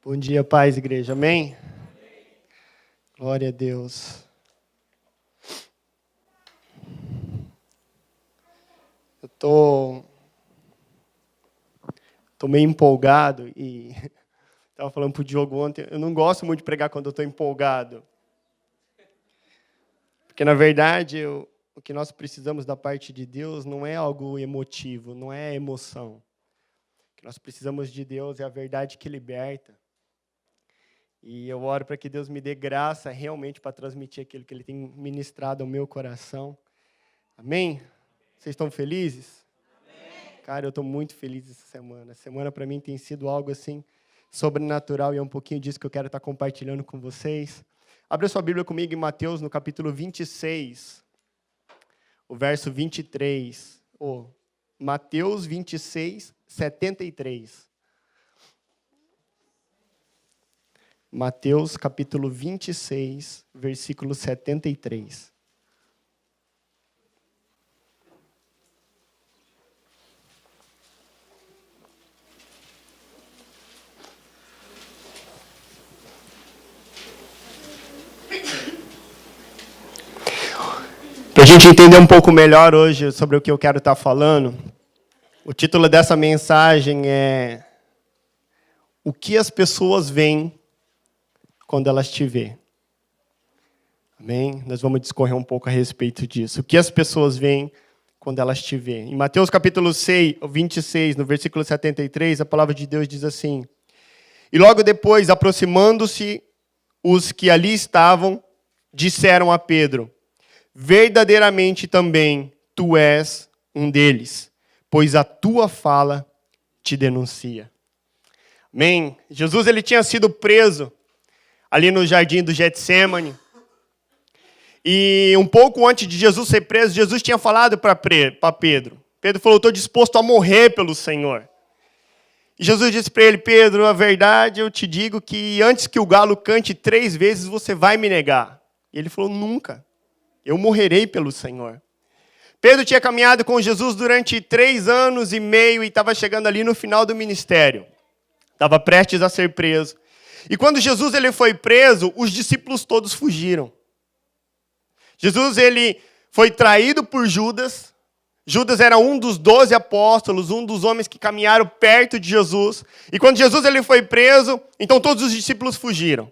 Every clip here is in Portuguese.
Bom dia, paz, igreja. Amém? Glória a Deus. Eu tô meio empolgado e estava falando pro Diogo ontem, eu não gosto muito de pregar quando eu estou empolgado. Porque, na verdade, o que nós precisamos da parte de Deus não é algo emotivo, não é emoção. O que nós precisamos de Deus é a verdade que liberta. E eu oro para que Deus me dê graça realmente para transmitir aquilo que Ele tem ministrado ao meu coração. Amém? Vocês estão felizes? Amém. Cara, eu estou muito feliz essa semana. A semana para mim tem sido algo assim sobrenatural e é um pouquinho disso que eu quero estar compartilhando com vocês. Abra sua Bíblia comigo em Mateus, no capítulo 26, o verso 23. Mateus 26, 73. Mateus, capítulo 26, versículo 73. Para a gente entender um pouco melhor hoje sobre o que eu quero estar falando, o título dessa mensagem é O que as pessoas veem quando elas te vêem. Amém? Nós vamos discorrer um pouco a respeito disso. O que as pessoas veem quando elas te veem. Em Mateus capítulo 26, no versículo 73, a palavra de Deus diz assim: E logo depois, aproximando-se os que ali estavam, disseram a Pedro: Verdadeiramente também tu és um deles, pois a tua fala te denuncia. Amém? Jesus ele tinha sido preso ali no jardim do Getsêmani. E um pouco antes de Jesus ser preso, Jesus tinha falado para Pedro. Pedro falou, estou disposto a morrer pelo Senhor. E Jesus disse para ele, Pedro, a verdade eu te digo que antes que o galo cante 3 vezes, você vai me negar. E ele falou, nunca. Eu morrerei pelo Senhor. Pedro tinha caminhado com Jesus durante 3 anos e meio e estava chegando ali no final do ministério. Estava prestes a ser preso. E quando Jesus ele foi preso, os discípulos todos fugiram. Jesus ele foi traído por Judas. Judas era um dos 12 apóstolos, um dos homens que caminharam perto de Jesus. E quando Jesus ele foi preso, então todos os discípulos fugiram.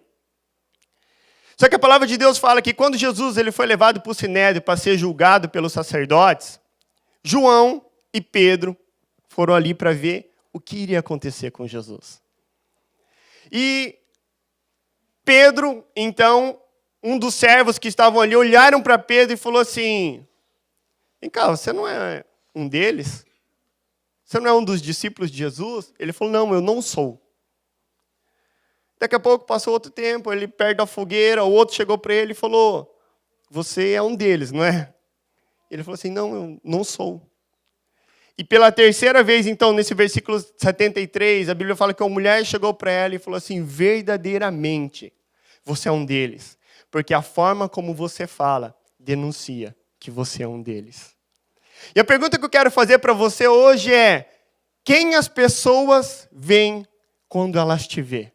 Só que a palavra de Deus fala que quando Jesus ele foi levado para o Sinédrio para ser julgado pelos sacerdotes, João e Pedro foram ali para ver o que iria acontecer com Jesus. E Pedro, então, um dos servos que estavam ali, olharam para Pedro e falou assim, vem cá, você não é um deles? Você não é um dos discípulos de Jesus? Ele falou, não, eu não sou. Daqui a pouco passou outro tempo, ele perto da fogueira, o outro chegou para ele e falou, você é um deles, não é? Ele falou assim, não, eu não sou. E pela terceira vez, então, nesse versículo 73, a Bíblia fala que uma mulher chegou para ela e falou assim, verdadeiramente, você é um deles. Porque a forma como você fala denuncia que você é um deles. E a pergunta que eu quero fazer para você hoje é, quem as pessoas veem quando elas te veem?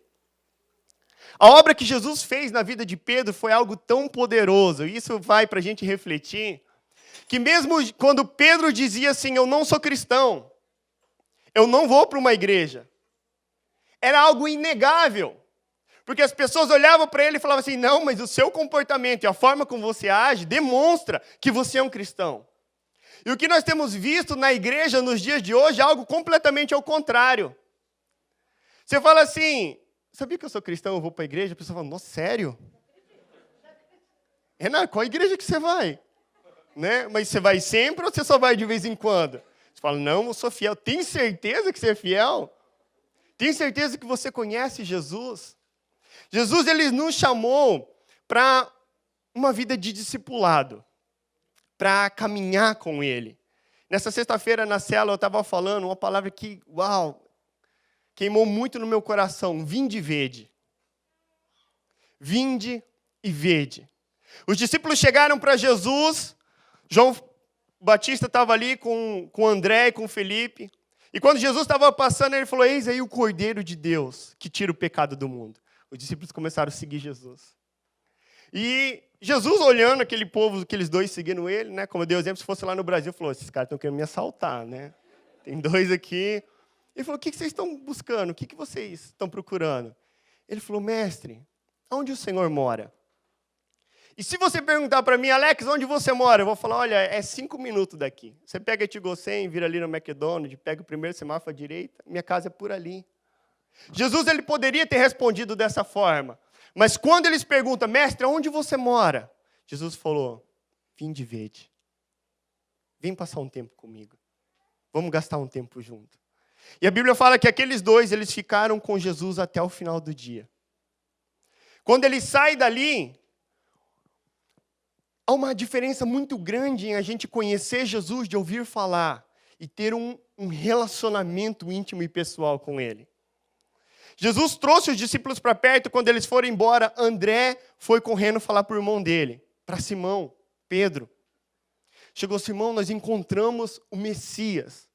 A obra que Jesus fez na vida de Pedro foi algo tão poderoso, e isso vai para a gente refletir, que mesmo quando Pedro dizia assim, eu não sou cristão, eu não vou para uma igreja, era algo inegável. Porque as pessoas olhavam para ele e falavam assim, não, mas o seu comportamento e a forma como você age demonstra que você é um cristão. E o que nós temos visto na igreja nos dias de hoje é algo completamente ao contrário. Você fala assim, sabia que eu sou cristão, eu vou para a igreja? A pessoa fala, nossa, sério? Renato, qual igreja que você vai? Né? Mas você vai sempre ou você só vai de vez em quando? Você fala, não, eu sou fiel. Tem certeza que você é fiel? Tem certeza que você conhece Jesus? Jesus ele nos chamou para uma vida de discipulado, para caminhar com Ele. Nessa sexta-feira, na célula, eu estava falando uma palavra que, uau, queimou muito no meu coração. Vinde e vede. Vinde e vede. Os discípulos chegaram para Jesus, João Batista estava ali com André e com Felipe, E quando Jesus estava passando, ele falou, eis aí o Cordeiro de Deus, que tira o pecado do mundo. Os discípulos começaram a seguir Jesus. E Jesus, olhando aquele povo, aqueles dois seguindo ele, né? Como eu dei o exemplo, se fosse lá no Brasil, falou, esses caras estão querendo me assaltar, né? Tem dois aqui. Ele falou, o que vocês estão buscando? O que vocês estão procurando? Ele falou, mestre, onde o Senhor mora? E se você perguntar para mim, Alex, onde você mora? Eu vou falar, olha, é 5 minutos daqui. Você pega Etigossen, vira ali no McDonald's, pega o primeiro semáforo à direita, minha casa é por ali. Jesus, ele poderia ter respondido dessa forma. Mas quando eles perguntam, mestre, onde você mora? Jesus falou, vinde vede. Vem passar um tempo comigo. Vamos gastar um tempo junto. E a Bíblia fala que aqueles dois, eles ficaram com Jesus até o final do dia. Quando ele sai dali, há uma diferença muito grande em a gente conhecer Jesus, de ouvir falar, e ter um relacionamento íntimo e pessoal com ele. Jesus trouxe os discípulos para perto, quando eles foram embora, André foi correndo falar para o irmão dele, para Simão, Pedro. Chegou, Simão, nós encontramos o Messias.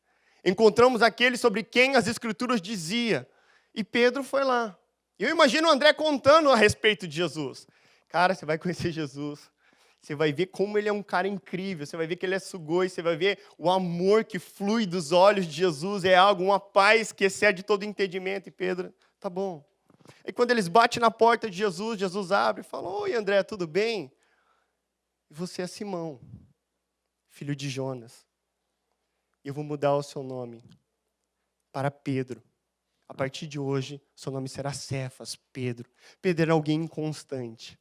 Encontramos aquele sobre quem as Escrituras diziam. E Pedro foi lá. Eu imagino o André contando a respeito de Jesus. Cara, você vai conhecer Jesus. Você vai ver como ele é um cara incrível. Você vai ver que ele é sugoi. Você vai ver o amor que flui dos olhos de Jesus. É algo, uma paz que excede todo entendimento. E Pedro, tá bom. E quando eles batem na porta de Jesus, Jesus abre e fala, oi André, tudo bem? E você é Simão, filho de Jonas. E eu vou mudar o seu nome para Pedro. A partir de hoje, seu nome será Cefas, Pedro. Pedro era alguém inconstante.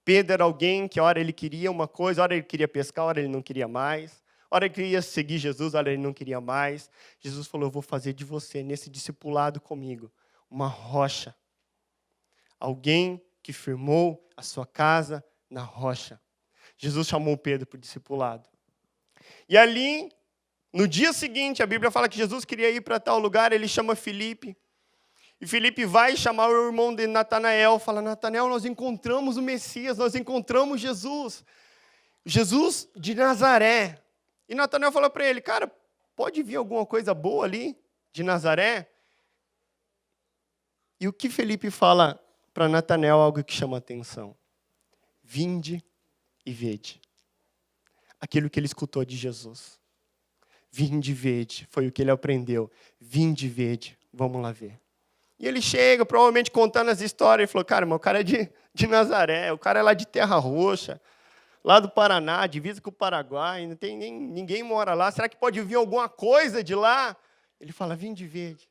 Pedro era alguém que, ora, ele queria uma coisa, ora, ele queria pescar, ora, ele não queria mais. Ora, ele queria seguir Jesus, ora, ele não queria mais. Jesus falou, eu vou fazer de você, nesse discipulado comigo, uma rocha. Alguém que firmou a sua casa na rocha. Jesus chamou Pedro para o discipulado. E ali, no dia seguinte, a Bíblia fala que Jesus queria ir para tal lugar, ele chama Filipe. E Filipe vai chamar o irmão de Natanael, fala, Natanael, nós encontramos o Messias, nós encontramos Jesus. Jesus de Nazaré. E Natanael fala para ele, cara, pode vir alguma coisa boa ali de Nazaré? E o que Filipe fala para Natanael, algo que chama a atenção. Vinde e vede. Aquilo que ele escutou de Jesus. Vinde e vede, foi o que ele aprendeu. Vinde e vede, vamos lá ver. E ele chega, provavelmente contando as histórias, e falou, cara, mas o cara é de Nazaré, o cara é lá de Terra Roxa, lá do Paraná, divisa com o Paraguai, não tem ninguém mora lá, será que pode vir alguma coisa de lá? Ele fala, vinde e vede.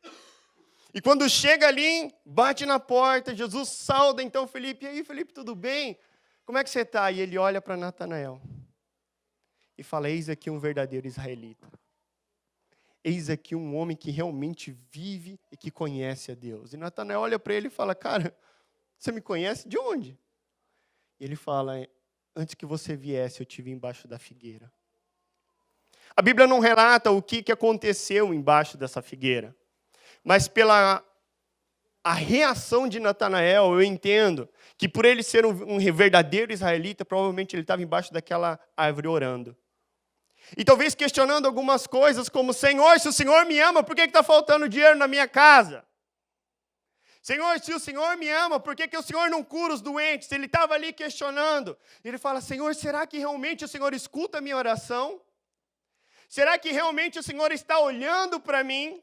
E quando chega ali, bate na porta, Jesus sauda então Filipe, e aí Filipe, tudo bem? Como é que você está? E ele olha para Natanael e fala, eis aqui um verdadeiro israelita. Eis aqui um homem que realmente vive e que conhece a Deus. E Natanael olha para ele e fala, cara, você me conhece? De onde? E ele fala, antes que você viesse, eu te vi embaixo da figueira. A Bíblia não relata o que aconteceu embaixo dessa figueira. Mas pela a reação de Natanael, eu entendo que por ele ser um verdadeiro israelita, provavelmente ele estava embaixo daquela árvore orando. E talvez questionando algumas coisas como, Senhor, se o Senhor me ama, por que está faltando dinheiro na minha casa? Senhor, se o Senhor me ama, por que o Senhor não cura os doentes? Ele estava ali questionando. Ele fala, Senhor, será que realmente o Senhor escuta a minha oração? Será que realmente o Senhor está olhando para mim?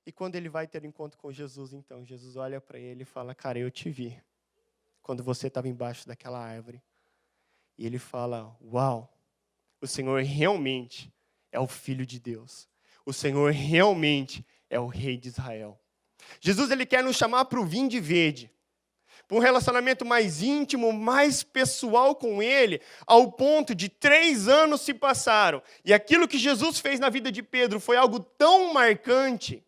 E quando ele vai ter encontro com Jesus, então, Jesus olha para ele e fala, cara, eu te vi, quando você estava embaixo daquela árvore. E ele fala, uau, o Senhor realmente é o Filho de Deus. O Senhor realmente é o Rei de Israel. Jesus, ele quer nos chamar para o vinde e vede, para um relacionamento mais íntimo, mais pessoal com ele, ao ponto de 3 anos se passaram. E aquilo que Jesus fez na vida de Pedro foi algo tão marcante,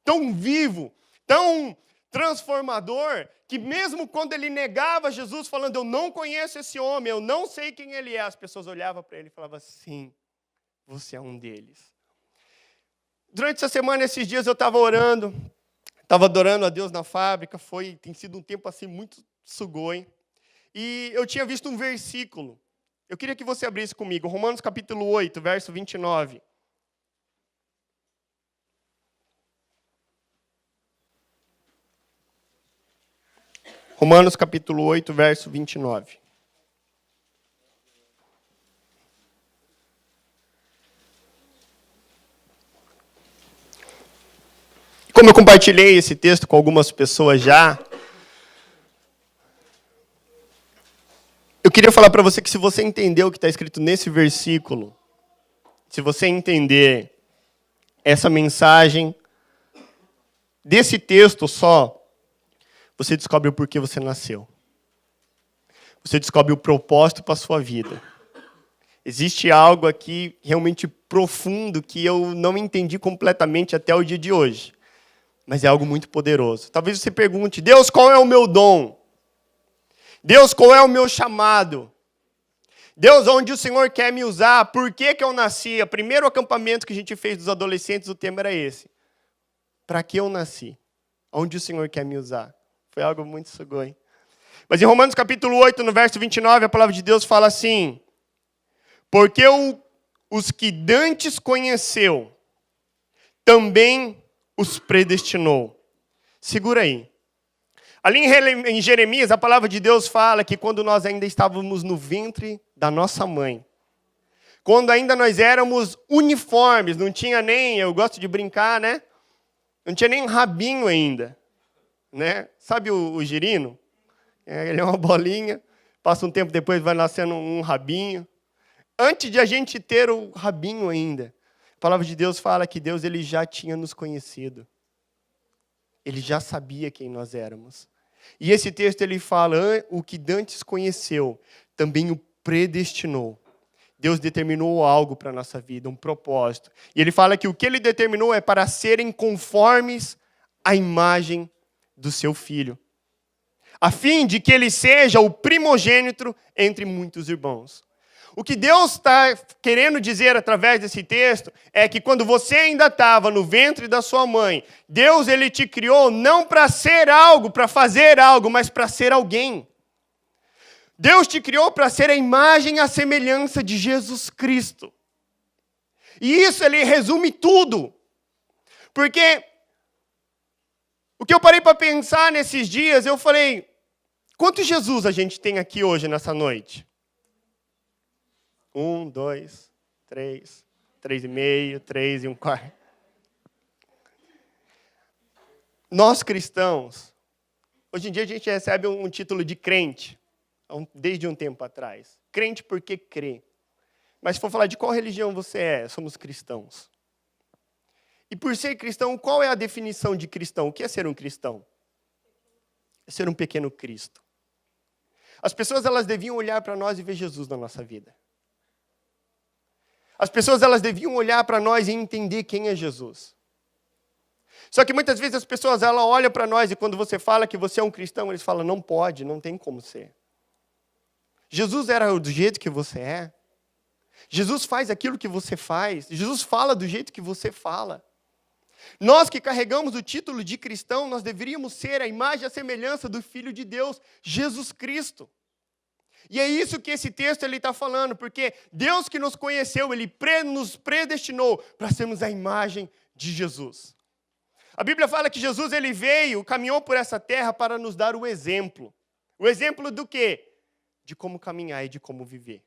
tão vivo, tão transformador, que mesmo quando ele negava Jesus, falando, eu não conheço esse homem, eu não sei quem ele é, as pessoas olhavam para ele e falavam, sim, você é um deles. Durante essa semana, esses dias, eu estava orando, estava adorando a Deus na fábrica, tem sido um tempo assim muito sugoi, e eu tinha visto um versículo, eu queria que você abrisse comigo, Romanos capítulo 8, verso 29. Romanos capítulo 8, verso 29. Como eu compartilhei esse texto com algumas pessoas já, eu queria falar para você que se você entender o que está escrito nesse versículo, se você entender essa mensagem desse texto só, você descobre o porquê você nasceu. Você descobre o propósito para a sua vida. Existe algo aqui realmente profundo que eu não entendi completamente até o dia de hoje. Mas é algo muito poderoso. Talvez você pergunte, Deus, qual é o meu dom? Deus, qual é o meu chamado? Deus, onde o Senhor quer me usar? Por que eu nasci? O primeiro acampamento que a gente fez dos adolescentes, o tema era esse. Para que eu nasci? Onde o Senhor quer me usar? Foi algo muito sugoi. Mas em Romanos capítulo 8, no verso 29, a palavra de Deus fala assim, porque os que dantes conheceu, também os predestinou. Segura aí. Ali em Jeremias, a palavra de Deus fala que quando nós ainda estávamos no ventre da nossa mãe, quando ainda nós éramos uniformes, não tinha nem, eu gosto de brincar, né? Não tinha nem um rabinho ainda, né? Sabe o girino? Ele é uma bolinha, passa um tempo depois vai nascendo um rabinho. Antes de a gente ter o rabinho ainda, a palavra de Deus fala que Deus ele já tinha nos conhecido. Ele já sabia quem nós éramos. E esse texto ele fala, o que dantes conheceu, também o predestinou. Deus determinou algo para a nossa vida, um propósito. E ele fala que o que ele determinou é para serem conformes à imagem do seu Filho, a fim de que ele seja o primogênito entre muitos irmãos. O que Deus está querendo dizer através desse texto é que quando você ainda estava no ventre da sua mãe, Deus ele te criou não para ser algo, para fazer algo, mas para ser alguém. Deus te criou para ser a imagem e a semelhança de Jesus Cristo. E isso ele resume tudo. Porque o que eu parei para pensar nesses dias, eu falei, quantos Jesus a gente tem aqui hoje, nessa noite? 1, 2, 3, 3,5, 3 e 1/4. Nós cristãos, hoje em dia a gente recebe um título de crente, desde um tempo atrás. Crente porque crê. Mas se for falar de qual religião você é, somos cristãos. E por ser cristão, qual é a definição de cristão? O que é ser um cristão? É ser um pequeno Cristo. As pessoas elas deviam olhar para nós e ver Jesus na nossa vida. As pessoas elas deviam olhar para nós e entender quem é Jesus. Só que muitas vezes as pessoas elas olham para nós e quando você fala que você é um cristão, eles falam, não pode, não tem como ser. Jesus era do jeito que você é. Jesus faz aquilo que você faz. Jesus fala do jeito que você fala. Nós que carregamos o título de cristão, nós deveríamos ser a imagem e a semelhança do Filho de Deus, Jesus Cristo. E é isso que esse texto está falando, porque Deus que nos conheceu, Ele nos predestinou para sermos a imagem de Jesus. A Bíblia fala que Jesus ele veio, caminhou por essa terra para nos dar o exemplo. O exemplo do quê? De como caminhar e de como viver.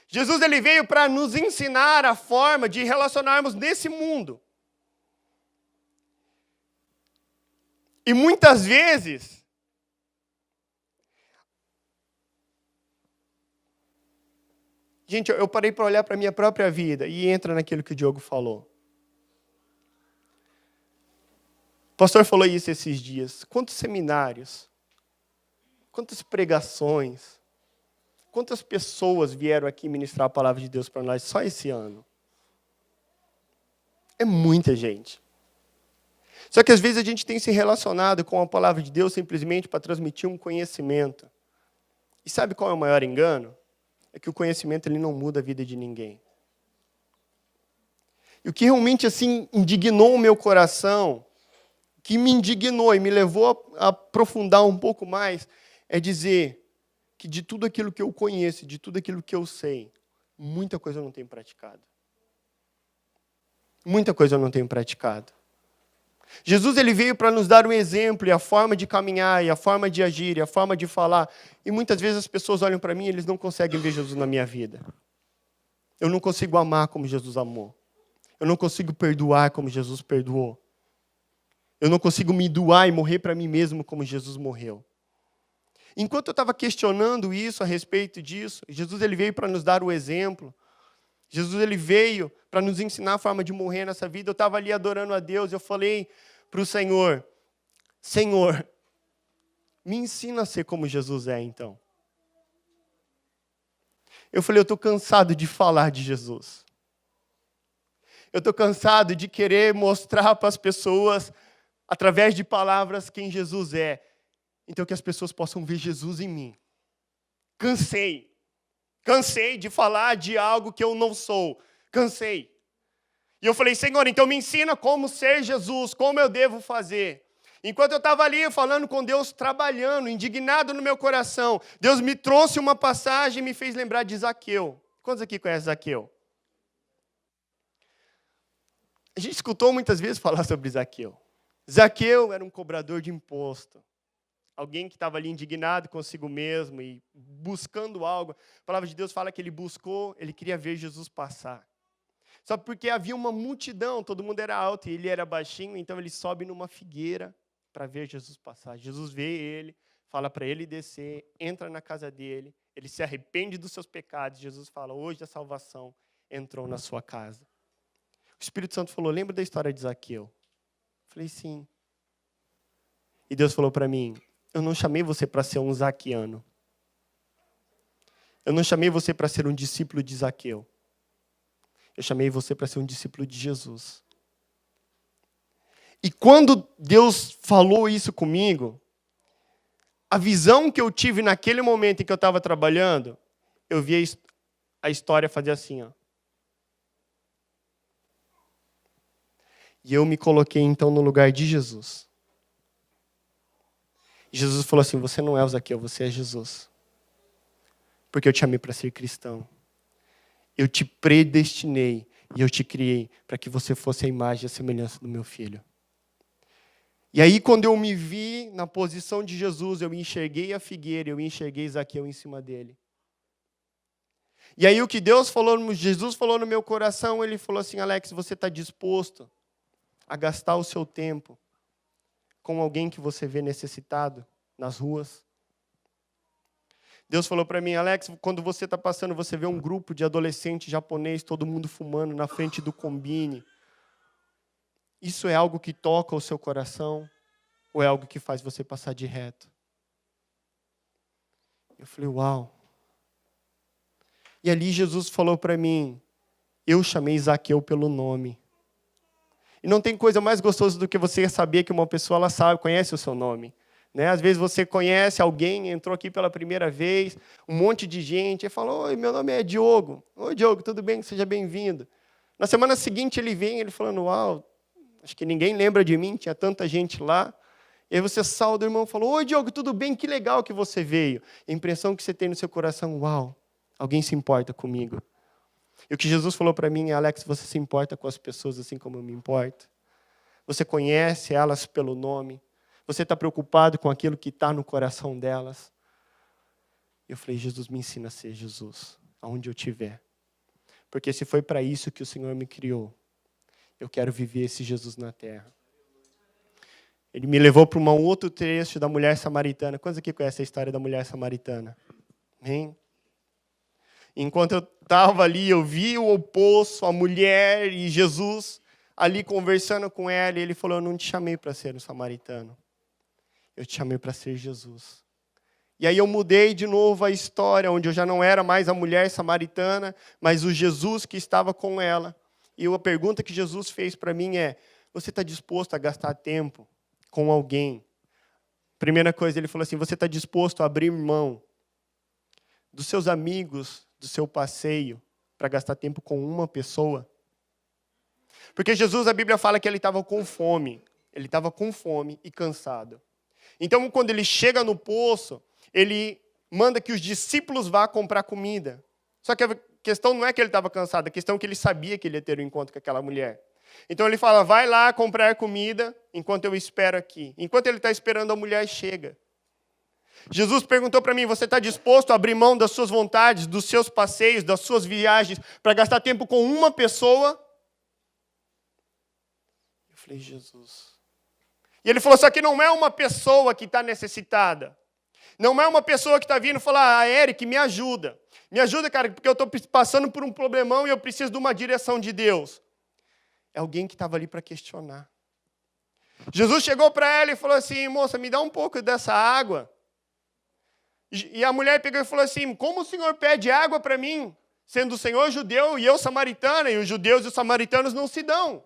Jesus ele veio para nos ensinar a forma de relacionarmos nesse mundo. E muitas vezes, gente, eu parei para olhar para a minha própria vida e entra naquilo que o Diogo falou. O pastor falou isso esses dias. Quantos seminários, quantas pregações, quantas pessoas vieram aqui ministrar a palavra de Deus para nós só esse ano? É muita gente. Só que às vezes a gente tem se relacionado com a palavra de Deus simplesmente para transmitir um conhecimento. E sabe qual é o maior engano? É que o conhecimento ele não muda a vida de ninguém. E o que realmente assim indignou o meu coração, que me indignou e me levou a aprofundar um pouco mais, é dizer que de tudo aquilo que eu conheço, de tudo aquilo que eu sei, muita coisa eu não tenho praticado. Muita coisa eu não tenho praticado. Jesus ele veio para nos dar um exemplo, e a forma de caminhar, e a forma de agir, e a forma de falar. E muitas vezes as pessoas olham para mim e eles não conseguem ver Jesus na minha vida. Eu não consigo amar como Jesus amou. Eu não consigo perdoar como Jesus perdoou. Eu não consigo me doar e morrer para mim mesmo como Jesus morreu. Enquanto eu estava questionando isso, a respeito disso, Jesus ele veio para nos dar o exemplo. Jesus ele veio para nos ensinar a forma de morrer nessa vida. Eu estava ali adorando a Deus, eu falei para o Senhor, Senhor, me ensina a ser como Jesus é, então. Eu falei, eu estou cansado de falar de Jesus. Eu estou cansado de querer mostrar para as pessoas, através de palavras, quem Jesus é. Então que as pessoas possam ver Jesus em mim. Cansei. Cansei de falar de algo que eu não sou. Cansei. E eu falei, Senhor, então me ensina como ser Jesus, como eu devo fazer. Enquanto eu estava ali falando com Deus, trabalhando, indignado no meu coração, Deus me trouxe uma passagem e me fez lembrar de Zaqueu. Quantos aqui conhecem Zaqueu? A gente escutou muitas vezes falar sobre Zaqueu. Zaqueu era um cobrador de imposto. Alguém que estava ali indignado consigo mesmo e buscando algo. A palavra de Deus fala que ele buscou, ele queria ver Jesus passar. Só porque havia uma multidão, todo mundo era alto e ele era baixinho, então ele sobe numa figueira para ver Jesus passar. Jesus vê ele, fala para ele descer, entra na casa dele, ele se arrepende dos seus pecados. Jesus fala, hoje a salvação entrou na sua casa. O Espírito Santo falou, lembra da história de Zaqueu? Eu falei, sim. E Deus falou para mim, eu não chamei você para ser um zaqueano. Eu não chamei você para ser um discípulo de Zaqueu. Eu chamei você para ser um discípulo de Jesus. E quando Deus falou isso comigo, a visão que eu tive naquele momento em que eu estava trabalhando, eu vi a história fazer assim, ó. E eu me coloquei então no lugar de Jesus. Jesus falou assim, você não é o Zaqueu, você é Jesus. Porque eu te chamei para ser cristão. Eu te predestinei e eu te criei para que você fosse a imagem e a semelhança do meu filho. E aí, quando eu me vi na posição de Jesus, eu enxerguei a figueira, eu enxerguei Zaqueu em cima dele. E aí, o que Jesus falou no meu coração, ele falou assim, Alex, você está disposto a gastar o seu tempo com alguém que você vê necessitado nas ruas? Deus falou para mim, Alex, quando você está passando, você vê um grupo de adolescentes japoneses, todo mundo fumando na frente do Combine. Isso é algo que toca o seu coração? Ou é algo que faz você passar de reto? Eu falei, uau. E ali Jesus falou para mim, eu chamei Zaqueu pelo nome. E não tem coisa mais gostosa do que você saber que uma pessoa ela sabe, conhece o seu nome. Né? Às vezes você conhece alguém, entrou aqui pela primeira vez, um monte de gente, e fala, oi, meu nome é Diogo. Oi, Diogo, tudo bem? Seja bem-vindo. Na semana seguinte ele vem, ele falando, uau, acho que ninguém lembra de mim, tinha tanta gente lá. E aí você sauda o irmão e fala, oi, Diogo, tudo bem? Que legal que você veio. A impressão que você tem no seu coração, uau, alguém se importa comigo. E o que Jesus falou para mim é, Alex, você se importa com as pessoas assim como eu me importo? Você conhece elas pelo nome? Você está preocupado com aquilo que está no coração delas? Eu falei, Jesus, me ensina a ser Jesus, aonde eu estiver. Porque se foi para isso que o Senhor me criou, eu quero viver esse Jesus na terra. Ele me levou para um outro trecho da mulher samaritana. Quantos aqui conhecem a história da mulher samaritana? Amém? Enquanto eu estava ali, eu vi o poço, a mulher e Jesus ali conversando com ela. E ele falou, eu não te chamei para ser um samaritano. Eu te chamei para ser Jesus. E aí eu mudei de novo a história, onde eu já não era mais a mulher samaritana, mas o Jesus que estava com ela. E a pergunta que Jesus fez para mim é, você está disposto a gastar tempo com alguém? Primeira coisa, ele falou assim, você está disposto a abrir mão dos seus amigos, do seu passeio, para gastar tempo com uma pessoa? Porque Jesus, a Bíblia fala que ele estava com fome. Ele estava com fome e cansado. Então, quando ele chega no poço, ele manda que os discípulos vá comprar comida. Só que a questão não é que ele estava cansado, a questão é que ele sabia que ele ia ter um encontro com aquela mulher. Então ele fala, vai lá comprar comida enquanto eu espero aqui. Enquanto ele está esperando, a mulher chega. Jesus perguntou para mim, você está disposto a abrir mão das suas vontades, dos seus passeios, das suas viagens, para gastar tempo com uma pessoa? Eu falei, Jesus. E ele falou, só que não é uma pessoa que está necessitada. Não é uma pessoa que está vindo falar, Eric, me ajuda. Me ajuda, cara, porque eu estou passando por um problemão e eu preciso de uma direção de Deus. É alguém que estava ali para questionar. Jesus chegou para ela e falou assim, moça, me dá um pouco dessa água. E a mulher pegou e falou assim, como o Senhor pede água para mim, sendo o Senhor judeu e eu samaritana, e os judeus e os samaritanos não se dão.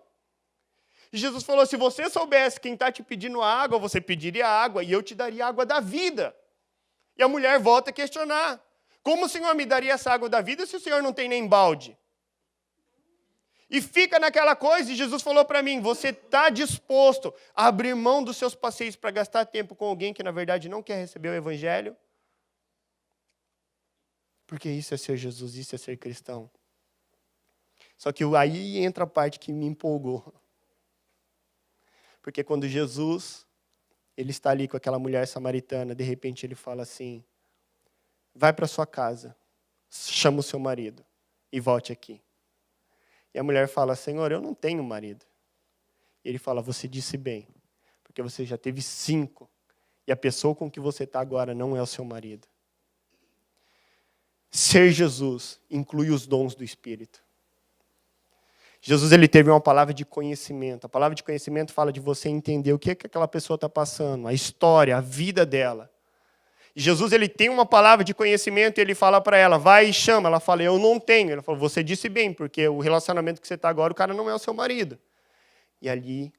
E Jesus falou, se você soubesse quem está te pedindo água, você pediria água e eu te daria água da vida. E a mulher volta a questionar, como o Senhor me daria essa água da vida se o Senhor não tem nem balde? E fica naquela coisa, e Jesus falou para mim, você está disposto a abrir mão dos seus passeios para gastar tempo com alguém que na verdade não quer receber o Evangelho? Porque isso é ser Jesus, isso é ser cristão. Só que aí entra a parte que me empolgou. Porque quando Jesus, ele está ali com aquela mulher samaritana, de repente ele fala assim, vai para sua casa, chama o seu marido e volte aqui. E a mulher fala, Senhor, eu não tenho marido. E ele fala, você disse bem, porque você já teve 5, e a pessoa com que você está agora não é o seu marido. Ser Jesus inclui os dons do Espírito. Jesus ele teve uma palavra de conhecimento. A palavra de conhecimento fala de você entender o que aquela pessoa está passando, a história, a vida dela. E Jesus ele tem uma palavra de conhecimento e ele fala para ela, vai e chama. Ela fala, eu não tenho. Ele falou, você disse bem, porque o relacionamento que você está agora, o cara não é o seu marido. E ali,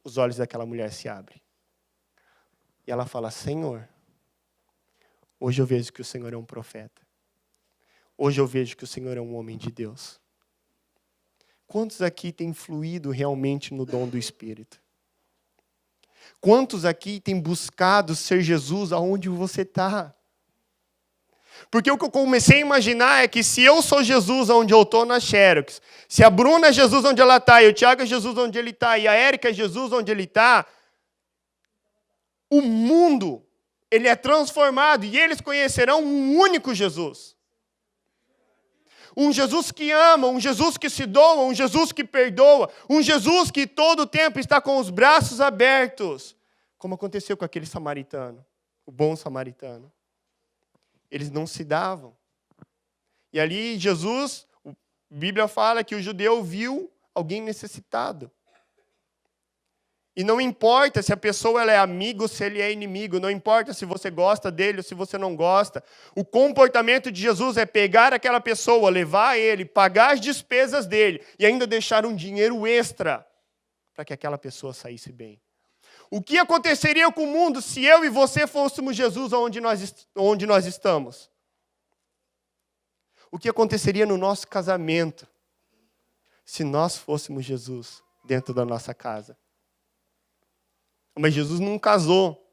os olhos daquela mulher se abrem. E ela fala, Senhor, hoje eu vejo que o Senhor é um profeta. Hoje eu vejo que o Senhor é um homem de Deus. Quantos aqui têm fluído realmente no dom do Espírito? Quantos aqui têm buscado ser Jesus aonde você está? Porque o que eu comecei a imaginar é que se eu sou Jesus onde eu estou na Xerox, se a Bruna é Jesus onde ela está, e o Tiago é Jesus onde ele está, e a Érica é Jesus onde ele está, o mundo, ele é transformado e eles conhecerão um único Jesus. Um Jesus que ama, um Jesus que se doa, um Jesus que perdoa, um Jesus que todo o tempo está com os braços abertos, como aconteceu com aquele samaritano, o bom samaritano. Eles não se davam. E ali Jesus, a Bíblia fala que o judeu viu alguém necessitado. E não importa se a pessoa ela é amigo ou se ele é inimigo, não importa se você gosta dele ou se você não gosta. O comportamento de Jesus é pegar aquela pessoa, levar ele, pagar as despesas dele e ainda deixar um dinheiro extra para que aquela pessoa saísse bem. O que aconteceria com o mundo se eu e você fôssemos Jesus onde nós estamos? O que aconteceria no nosso casamento se nós fôssemos Jesus dentro da nossa casa? Mas Jesus não casou.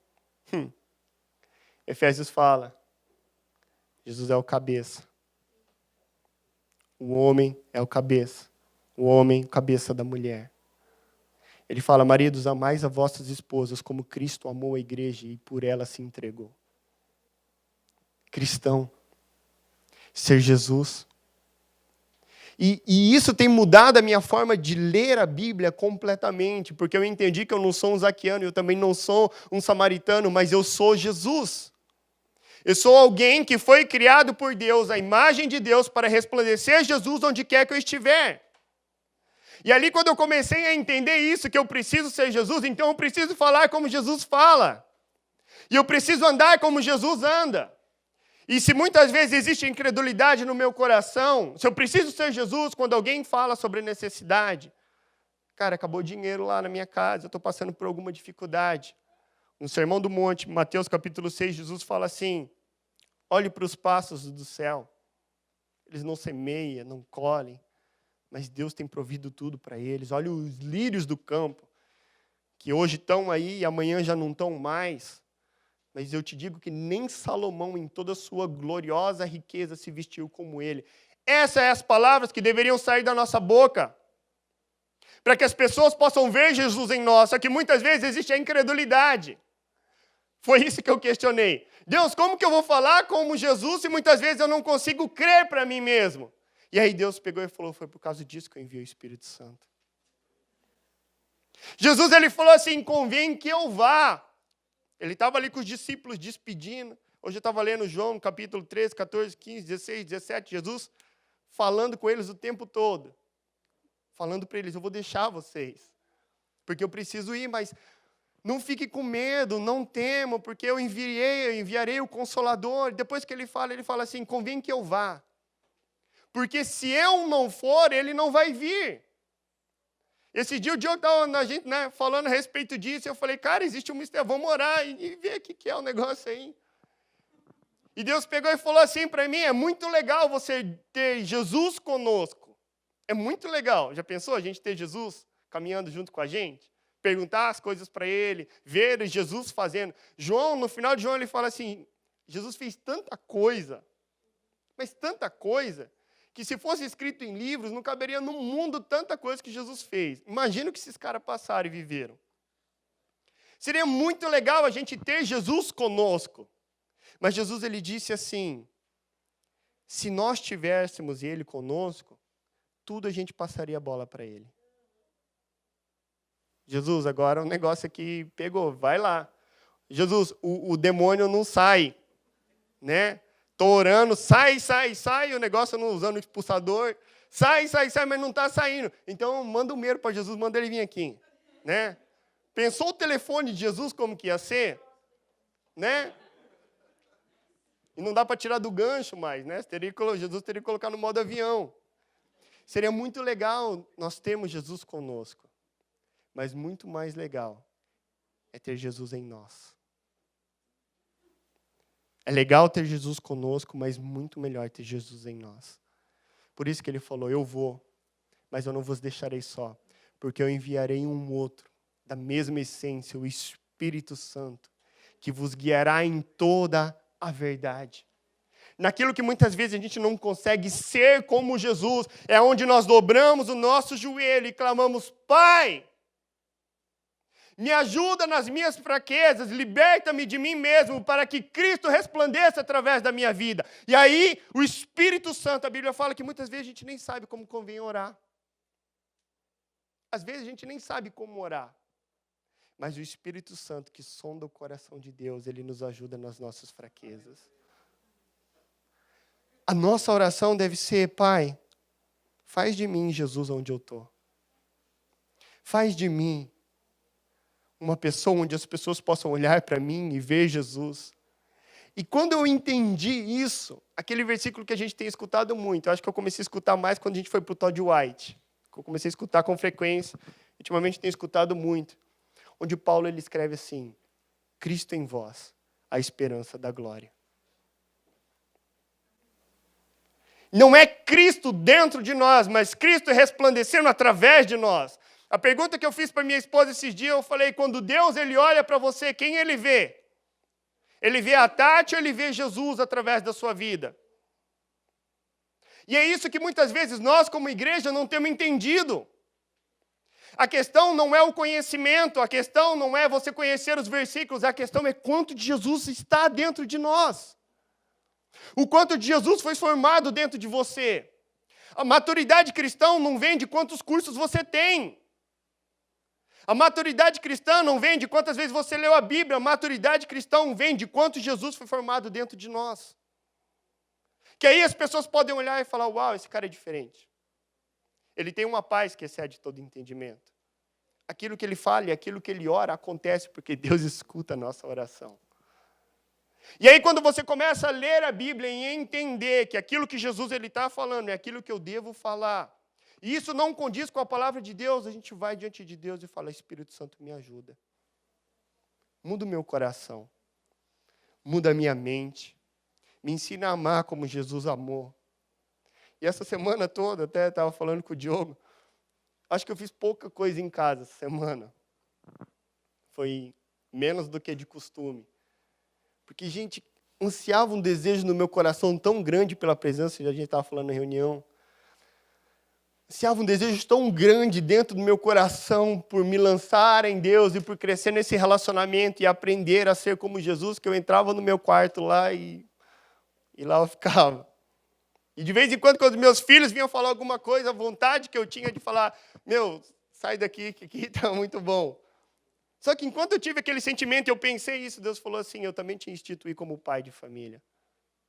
Efésios fala, Jesus é o cabeça. O homem é o cabeça. O homem, cabeça da mulher. Ele fala, maridos, amais a vossas esposas como Cristo amou a igreja e por ela se entregou. Cristão. Ser Jesus. E isso tem mudado a minha forma de ler a Bíblia completamente, porque eu entendi que eu não sou um zaqueano, eu também não sou um samaritano, mas eu sou Jesus. Eu sou alguém que foi criado por Deus, a imagem de Deus, para resplandecer Jesus onde quer que eu estiver. E ali quando eu comecei a entender isso, que eu preciso ser Jesus, então eu preciso falar como Jesus fala. E eu preciso andar como Jesus anda. E se muitas vezes existe incredulidade no meu coração, se eu preciso ser Jesus, quando alguém fala sobre necessidade, cara, acabou o dinheiro lá na minha casa, eu estou passando por alguma dificuldade. No Sermão do Monte, Mateus capítulo 6, Jesus fala assim, olhe para os pássaros do céu, eles não semeiam, não colhem, mas Deus tem provido tudo para eles. Olha os lírios do campo, que hoje estão aí e amanhã já não estão mais. Mas eu te digo que nem Salomão, em toda a sua gloriosa riqueza, se vestiu como ele. Essas são as palavras que deveriam sair da nossa boca. Para que as pessoas possam ver Jesus em nós. Só que muitas vezes existe a incredulidade. Foi isso que eu questionei. Deus, como que eu vou falar como Jesus se muitas vezes eu não consigo crer para mim mesmo? E aí Deus pegou e falou, foi por causa disso que eu enviei o Espírito Santo. Jesus, ele falou assim, convém que eu vá. Ele estava ali com os discípulos despedindo. Hoje eu estava lendo João, capítulo 13, 14, 15, 16, 17. Jesus falando com eles o tempo todo. Falando para eles, eu vou deixar vocês. Porque eu preciso ir, mas não fique com medo, não temam, porque eu enviarei o Consolador. Depois que ele fala assim, convém que eu vá. Porque se eu não for, ele não vai vir. Esse dia o Diogo estava na gente, falando a respeito disso, e eu falei, cara, existe um mistério, vamos orar e ver o que é o negócio aí. E Deus pegou e falou assim para mim, é muito legal você ter Jesus conosco. É muito legal. Já pensou a gente ter Jesus caminhando junto com a gente? Perguntar as coisas para ele, ver Jesus fazendo. João, no final de João, ele fala assim, Jesus fez tanta coisa, mas tanta coisa, que se fosse escrito em livros, não caberia no mundo tanta coisa que Jesus fez. Imagina o que esses caras passaram e viveram. Seria muito legal a gente ter Jesus conosco. Mas Jesus, ele disse assim, se nós tivéssemos ele conosco, tudo a gente passaria a bola para ele. Jesus, agora o negócio aqui pegou, vai lá. Jesus, o demônio não sai, né? Estou orando, sai, o negócio eu não usando o expulsador. Sai, mas não está saindo. Então, manda um meiro para Jesus, manda ele vir aqui. Né? Pensou o telefone de Jesus como que ia ser? Né? E não dá para tirar do gancho mais, né? Jesus teria que colocar no modo avião. Seria muito legal nós termos Jesus conosco. Mas muito mais legal é ter Jesus em nós. É legal ter Jesus conosco, mas muito melhor ter Jesus em nós. Por isso que ele falou, eu vou, mas eu não vos deixarei só, porque eu enviarei um outro, da mesma essência, o Espírito Santo, que vos guiará em toda a verdade. Naquilo que muitas vezes a gente não consegue ser como Jesus, é onde nós dobramos o nosso joelho e clamamos, Pai, me ajuda nas minhas fraquezas, liberta-me de mim mesmo, para que Cristo resplandeça através da minha vida. E aí, o Espírito Santo, a Bíblia fala que muitas vezes a gente nem sabe como convém orar. Às vezes a gente nem sabe como orar. Mas o Espírito Santo, que sonda o coração de Deus, ele nos ajuda nas nossas fraquezas. A nossa oração deve ser, Pai, faz de mim, Jesus, onde eu estou. Faz de mim uma pessoa onde as pessoas possam olhar para mim e ver Jesus. E quando eu entendi isso, aquele versículo que a gente tem escutado muito, eu acho que eu comecei a escutar mais quando a gente foi para o Todd White, que eu comecei a escutar com frequência, ultimamente tenho escutado muito, onde Paulo ele escreve assim, Cristo em vós, a esperança da glória. Não é Cristo dentro de nós, mas Cristo resplandecendo através de nós. A pergunta que eu fiz para minha esposa esses dias, eu falei, quando Deus ele olha para você, quem ele vê? Ele vê a Tati ou ele vê Jesus através da sua vida? E é isso que muitas vezes nós, como igreja, não temos entendido. A questão não é o conhecimento, a questão não é você conhecer os versículos, a questão é quanto de Jesus está dentro de nós. O quanto de Jesus foi formado dentro de você. A maturidade cristã não vem de quantos cursos você tem. A maturidade cristã não vem de quantas vezes você leu a Bíblia. A maturidade cristã vem de quanto Jesus foi formado dentro de nós. Que aí as pessoas podem olhar e falar, uau, esse cara é diferente. Ele tem uma paz que excede todo entendimento. Aquilo que ele fala e aquilo que ele ora acontece porque Deus escuta a nossa oração. E aí quando você começa a ler a Bíblia e entender que aquilo que Jesus está falando é aquilo que eu devo falar, e isso não condiz com a palavra de Deus, a gente vai diante de Deus e fala, Espírito Santo, me ajuda. Muda o meu coração. Muda a minha mente. Me ensina a amar como Jesus amou. E essa semana toda, até estava falando com o Diogo, acho que eu fiz pouca coisa em casa essa semana. Foi menos do que de costume. Porque, gente, ansiava um desejo no meu coração tão grande pela presença, a gente estava falando na reunião. ansiava um desejo tão grande dentro do meu coração por me lançar em Deus e por crescer nesse relacionamento e aprender a ser como Jesus, que eu entrava no meu quarto lá e lá eu ficava. E de vez em quando meus filhos vinham falar alguma coisa, a vontade que eu tinha de falar, sai daqui, que aqui está muito bom. Só que enquanto eu tive aquele sentimento, eu pensei isso, Deus falou assim, eu também te instituí como pai de família,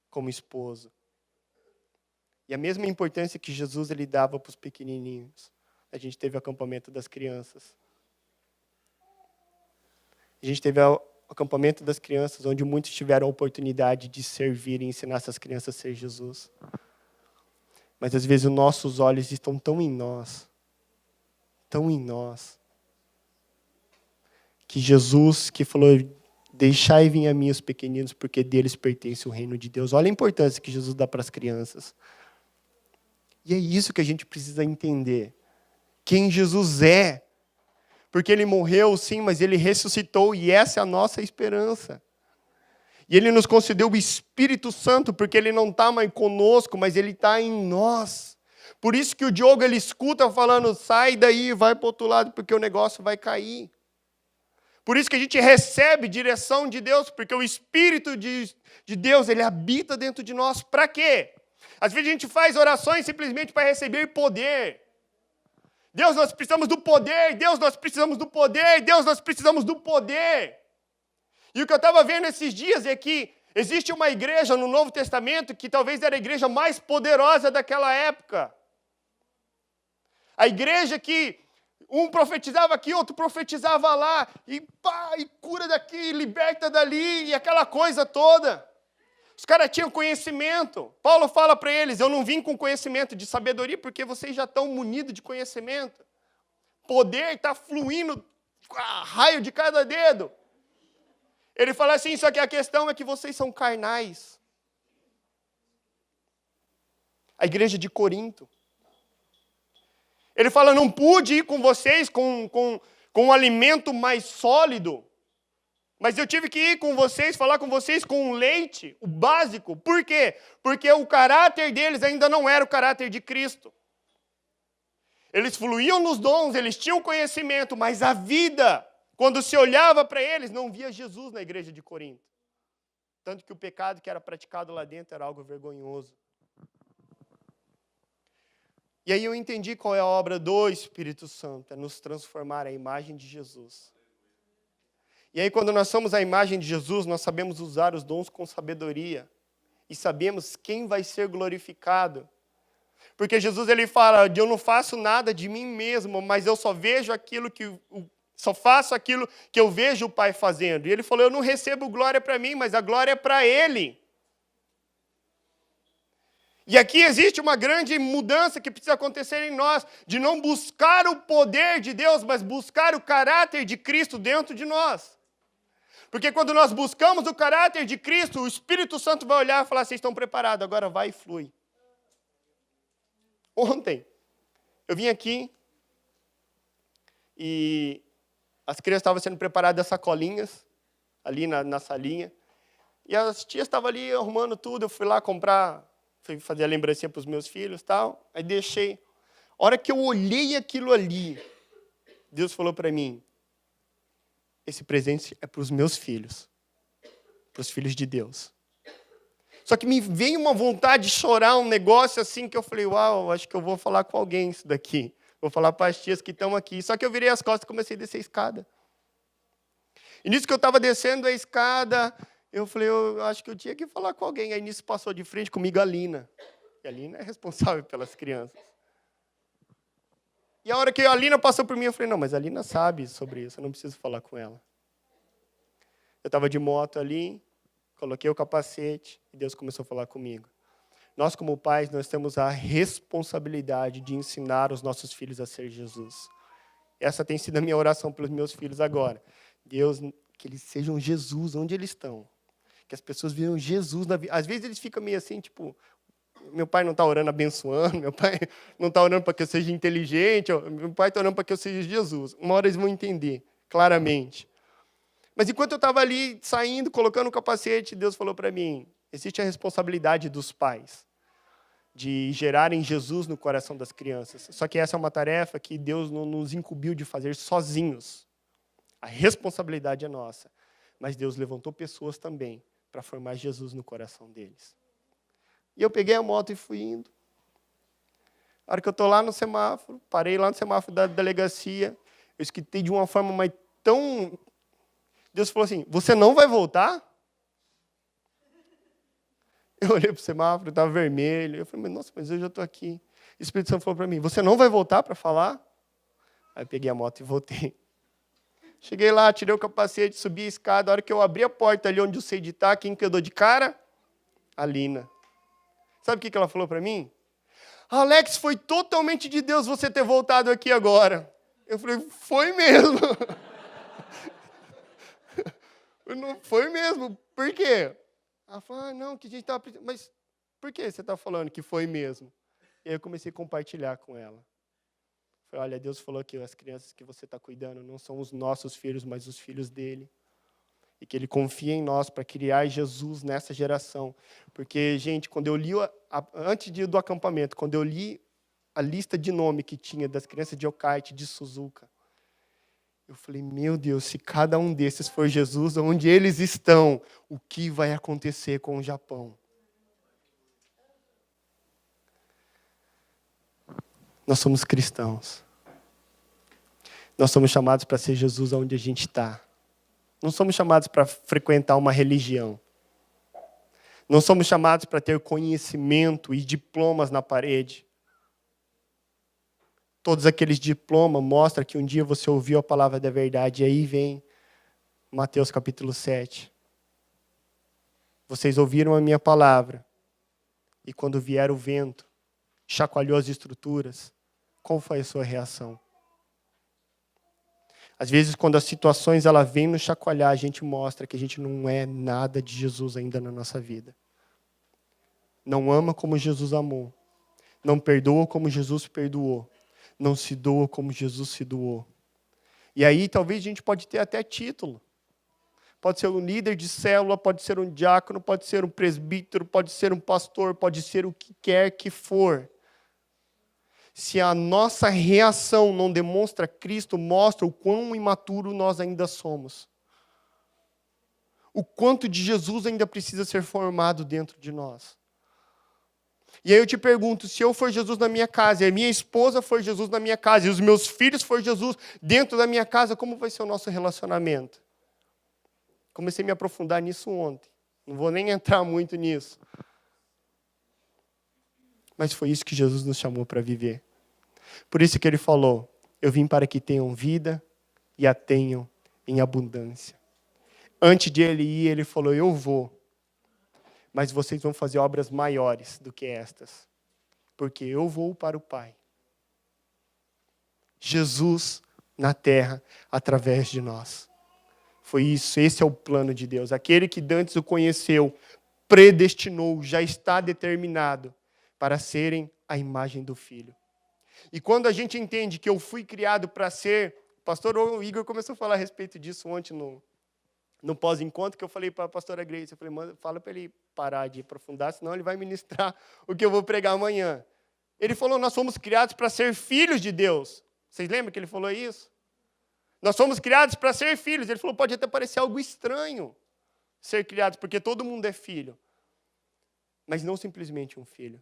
como esposo. E a mesma importância que Jesus ele dava para os pequenininhos. A gente teve o acampamento das crianças. A gente teve o acampamento das crianças, onde muitos tiveram a oportunidade de servir e ensinar essas crianças a ser Jesus. Mas às vezes os nossos olhos estão tão em nós, que Jesus que falou, deixai vir a mim os pequeninos, porque deles pertence o reino de Deus. Olha a importância que Jesus dá para as crianças. E é isso que a gente precisa entender. Quem Jesus é. Porque ele morreu, sim, mas ele ressuscitou, e essa é a nossa esperança. E ele nos concedeu o Espírito Santo, porque ele não está mais conosco, mas ele está em nós. Por isso que o Diogo ele escuta falando, sai daí, vai para o outro lado, porque o negócio vai cair. Por isso que a gente recebe direção de Deus, porque o Espírito de Deus, ele habita dentro de nós. Para quê? Às vezes a gente faz orações simplesmente para receber poder. Deus, nós precisamos do poder. Deus, nós precisamos do poder. Deus, nós precisamos do poder. E o que eu estava vendo esses dias é que existe uma igreja no Novo Testamento que talvez era a igreja mais poderosa daquela época. A igreja que um profetizava aqui, outro profetizava lá, e pá, e cura daqui, liberta dali, e aquela coisa toda. Os caras tinham conhecimento. Paulo fala para eles, eu não vim com conhecimento de sabedoria, porque vocês já estão munidos de conhecimento. Poder está fluindo a raio de cada dedo. Ele fala assim, só que a questão é que vocês são carnais. A igreja de Corinto. Ele fala, não pude ir com vocês com um alimento mais sólido, mas eu tive que ir com vocês, falar com vocês com o leite, o básico. Por quê? Porque o caráter deles ainda não era o caráter de Cristo. Eles fluíam nos dons, eles tinham conhecimento, mas a vida, quando se olhava para eles, não via Jesus na igreja de Corinto. Tanto que o pecado que era praticado lá dentro era algo vergonhoso. E aí eu entendi qual é a obra do Espírito Santo, é nos transformar à imagem de Jesus. E aí quando nós somos a imagem de Jesus, nós sabemos usar os dons com sabedoria. E sabemos quem vai ser glorificado. Porque Jesus ele fala, eu não faço nada de mim mesmo, mas eu só faço aquilo que eu vejo o Pai fazendo. E ele falou, eu não recebo glória para mim, mas a glória é para Ele. E aqui existe uma grande mudança que precisa acontecer em nós, de não buscar o poder de Deus, mas buscar o caráter de Cristo dentro de nós. Porque quando nós buscamos o caráter de Cristo, o Espírito Santo vai olhar e falar, vocês estão preparados, agora vai e flui. Ontem, eu vim aqui e as crianças estavam sendo preparadas as sacolinhas, ali na salinha, e as tias estavam ali arrumando tudo, eu fui lá fui fazer a lembrancinha para os meus filhos e tal, aí deixei. A hora que eu olhei aquilo ali, Deus falou para mim, esse presente é para os meus filhos, para os filhos de Deus. Só que me veio uma vontade de chorar, um negócio assim, que eu falei, uau, acho que eu vou falar com alguém isso daqui. Vou falar para as tias que estão aqui. Só que eu virei as costas e comecei a descer a escada. E nisso que eu estava descendo a escada, eu falei, eu acho que eu tinha que falar com alguém. Aí nisso passou de frente comigo a Lina. E a Lina é responsável pelas crianças. E a hora que a Lina passou por mim, eu falei, não, mas a Lina sabe sobre isso, eu não preciso falar com ela. Eu estava de moto ali, coloquei o capacete e Deus começou a falar comigo. Nós, como pais, nós temos a responsabilidade de ensinar os nossos filhos a ser Jesus. Essa tem sido a minha oração pelos meus filhos agora. Deus, que eles sejam Jesus onde eles estão. Que as pessoas vejam Jesus na vida. Às vezes eles ficam meio assim, tipo, meu pai não está orando abençoando, meu pai não está orando para que eu seja inteligente, meu pai está orando para que eu seja Jesus. Uma hora eles vão entender, claramente. Mas enquanto eu estava ali, saindo, colocando o capacete, Deus falou para mim, existe a responsabilidade dos pais de gerarem Jesus no coração das crianças. Só que essa é uma tarefa que Deus não nos incumbiu de fazer sozinhos. A responsabilidade é nossa. Mas Deus levantou pessoas também para formar Jesus no coração deles. E eu peguei a moto e fui indo. Na hora que eu estou lá no semáforo, parei lá no semáforo da delegacia, eu escutei de uma forma mais tão... Deus falou assim, você não vai voltar? Eu olhei para o semáforo, estava vermelho. Eu falei, nossa, mas eu já estou aqui. O Espírito Santo falou para mim, você não vai voltar para falar? Aí eu peguei a moto e voltei. Cheguei lá, tirei o capacete, subi a escada. A hora que eu abri a porta ali onde eu sei de estar, quem quedou de cara? A Lina. Sabe o que ela falou para mim? Alex, foi totalmente de Deus você ter voltado aqui agora. Eu falei, foi mesmo. Não foi mesmo. Por quê? Ela falou, não, que a gente estava... Mas por que você está falando que foi mesmo? E aí eu comecei a compartilhar com ela. Falei, olha, Deus falou que as crianças que você está cuidando não são os nossos filhos, mas os filhos dele. E que ele confia em nós para criar Jesus nessa geração. Porque, gente, quando eu li, antes do acampamento, quando eu li a lista de nome que tinha das crianças de Yokkaichi, de Suzuka, eu falei, meu Deus, se cada um desses for Jesus, onde eles estão, o que vai acontecer com o Japão? Nós somos cristãos. Nós somos chamados para ser Jesus onde a gente está. Não somos chamados para frequentar uma religião. Não somos chamados para ter conhecimento e diplomas na parede. Todos aqueles diplomas mostram que um dia você ouviu a palavra da verdade. E aí vem Mateus capítulo 7. Vocês ouviram a minha palavra. E quando vier o vento, chacoalhou as estruturas, qual foi a sua reação? Às vezes, quando as situações vêm nos chacoalhar, a gente mostra que a gente não é nada de Jesus ainda na nossa vida. Não ama como Jesus amou. Não perdoa como Jesus perdoou. Não se doa como Jesus se doou. E aí, talvez a gente pode ter até título. Pode ser um líder de célula, pode ser um diácono, pode ser um presbítero, pode ser um pastor, pode ser o que quer que for. Se a nossa reação não demonstra Cristo, mostra o quão imaturo nós ainda somos. O quanto de Jesus ainda precisa ser formado dentro de nós. E aí eu te pergunto, se eu for Jesus na minha casa, e a minha esposa for Jesus na minha casa, e os meus filhos for Jesus dentro da minha casa, como vai ser o nosso relacionamento? Comecei a me aprofundar nisso ontem. Não vou nem entrar muito nisso. Mas foi isso que Jesus nos chamou para viver. Por isso que ele falou, eu vim para que tenham vida e a tenham em abundância. Antes de ele ir, ele falou, eu vou. Mas vocês vão fazer obras maiores do que estas. Porque eu vou para o Pai. Jesus na terra, através de nós. Foi isso, esse é o plano de Deus. Aquele que antes o conheceu, predestinou, já está determinado para serem a imagem do Filho. E quando a gente entende que eu fui criado para ser... O pastor Igor começou a falar a respeito disso ontem no pós-encontro, que eu falei para a pastora Grace, eu falei, fala para ele parar de aprofundar, senão ele vai ministrar o que eu vou pregar amanhã. Ele falou, nós somos criados para ser filhos de Deus. Vocês lembram que ele falou isso? Nós somos criados para ser filhos. Ele falou, pode até parecer algo estranho ser criados, porque todo mundo é filho. Mas não simplesmente um filho.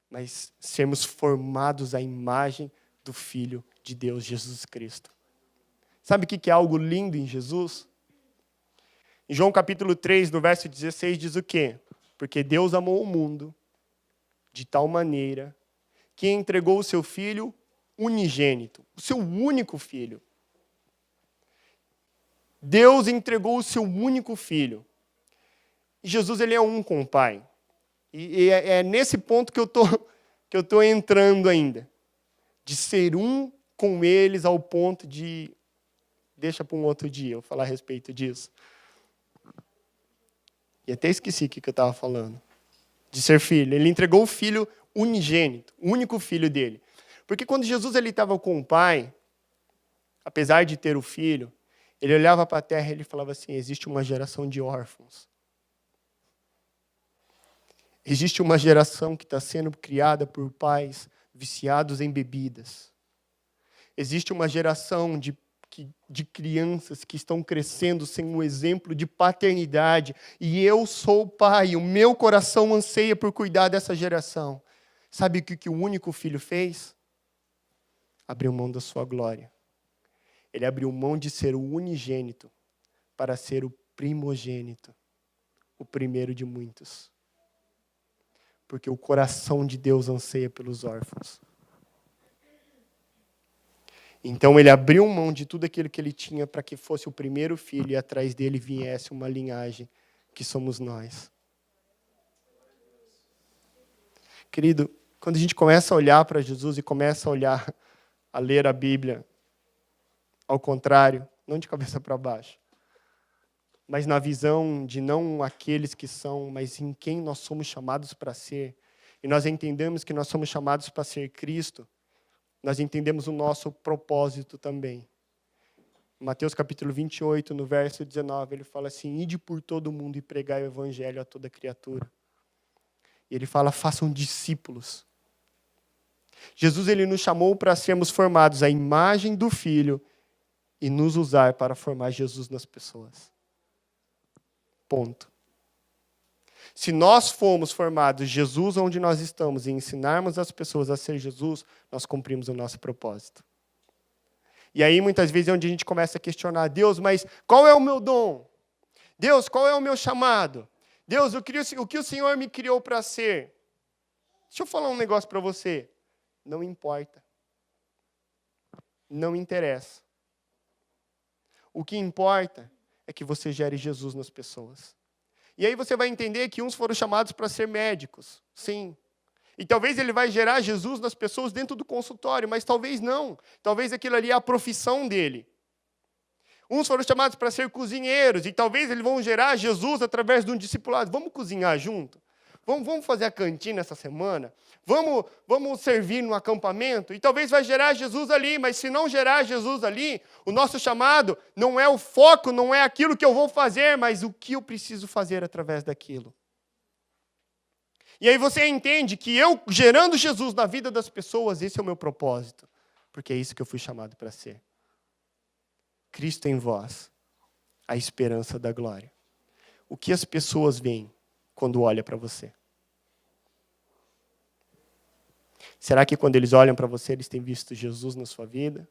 Mas sermos formados à imagem do Filho de Deus, Jesus Cristo. Sabe o que é algo lindo em Jesus? Em João capítulo 3, no verso 16, diz o quê? Porque Deus amou o mundo de tal maneira que entregou o seu Filho unigênito, o seu único Filho. Deus entregou o seu único Filho. E Jesus, ele é um com o Pai. E é nesse ponto que eu tô entrando ainda. De ser um com eles ao ponto de... Deixa para um outro dia eu falar a respeito disso. E até esqueci o que eu estava falando. De ser filho. Ele entregou o Filho unigênito, o único Filho dele. Porque quando Jesus estava com o Pai, apesar de ter o Filho, ele olhava para a terra e ele falava assim, existe uma geração de órfãos. Existe uma geração que está sendo criada por pais viciados em bebidas. Existe uma geração de crianças que estão crescendo sem um exemplo de paternidade. E eu sou pai, o meu coração anseia por cuidar dessa geração. Sabe o que o único filho fez? Abriu mão da sua glória. Ele abriu mão de ser o unigênito para ser o primogênito, o primeiro de muitos. Porque o coração de Deus anseia pelos órfãos. Então ele abriu mão de tudo aquilo que ele tinha para que fosse o primeiro filho e atrás dele viesse uma linhagem que somos nós. Querido, quando a gente começa a olhar para Jesus e começa a ler a Bíblia, ao contrário, não de cabeça para baixo, mas na visão de não aqueles que são, mas em quem nós somos chamados para ser, e nós entendemos que nós somos chamados para ser Cristo, nós entendemos o nosso propósito também. Mateus capítulo 28, no verso 19, ele fala assim: ide por todo o mundo e pregai o evangelho a toda criatura. E ele fala: façam discípulos. Jesus ele nos chamou para sermos formados à imagem do Filho e nos usar para formar Jesus nas pessoas. Ponto. Se nós formos formados Jesus onde nós estamos e ensinarmos as pessoas a ser Jesus, nós cumprimos o nosso propósito. E aí, muitas vezes, é onde a gente começa a questionar: Deus, mas qual é o meu dom? Deus, qual é o meu chamado? Deus, o que o Senhor me criou para ser? Deixa eu falar um negócio para você. Não importa. Não interessa. O que importa é que você gere Jesus nas pessoas. E aí você vai entender que uns foram chamados para ser médicos. Sim. E talvez ele vai gerar Jesus nas pessoas dentro do consultório, mas talvez não. Talvez aquilo ali é a profissão dele. Uns foram chamados para ser cozinheiros, e talvez eles vão gerar Jesus através de um discipulado. Vamos cozinhar junto? Vamos fazer a cantina essa semana? Vamos servir no acampamento? E talvez vai gerar Jesus ali, mas se não gerar Jesus ali, o nosso chamado não é o foco, não é aquilo que eu vou fazer, mas o que eu preciso fazer através daquilo. E aí você entende que eu, gerando Jesus na vida das pessoas, esse é o meu propósito, porque é isso que eu fui chamado para ser. Cristo em vós, a esperança da glória. O que as pessoas veem quando olham para você? Será que quando eles olham para você, eles têm visto Jesus na sua vida?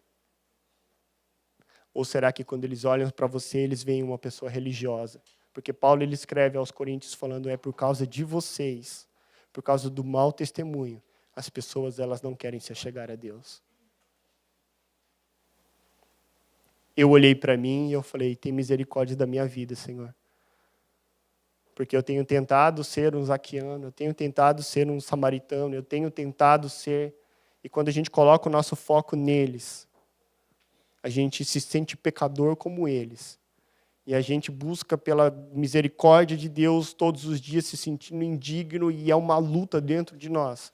Ou será que quando eles olham para você, eles veem uma pessoa religiosa? Porque Paulo ele escreve aos Coríntios falando: é por causa de vocês, por causa do mau testemunho, as pessoas elas não querem se achegar a Deus. Eu olhei para mim e eu falei: tem misericórdia da minha vida, Senhor. Porque eu tenho tentado ser um zaqueano, eu tenho tentado ser um samaritano, eu tenho tentado ser... E quando a gente coloca o nosso foco neles, a gente se sente pecador como eles. E a gente busca pela misericórdia de Deus todos os dias se sentindo indigno e é uma luta dentro de nós.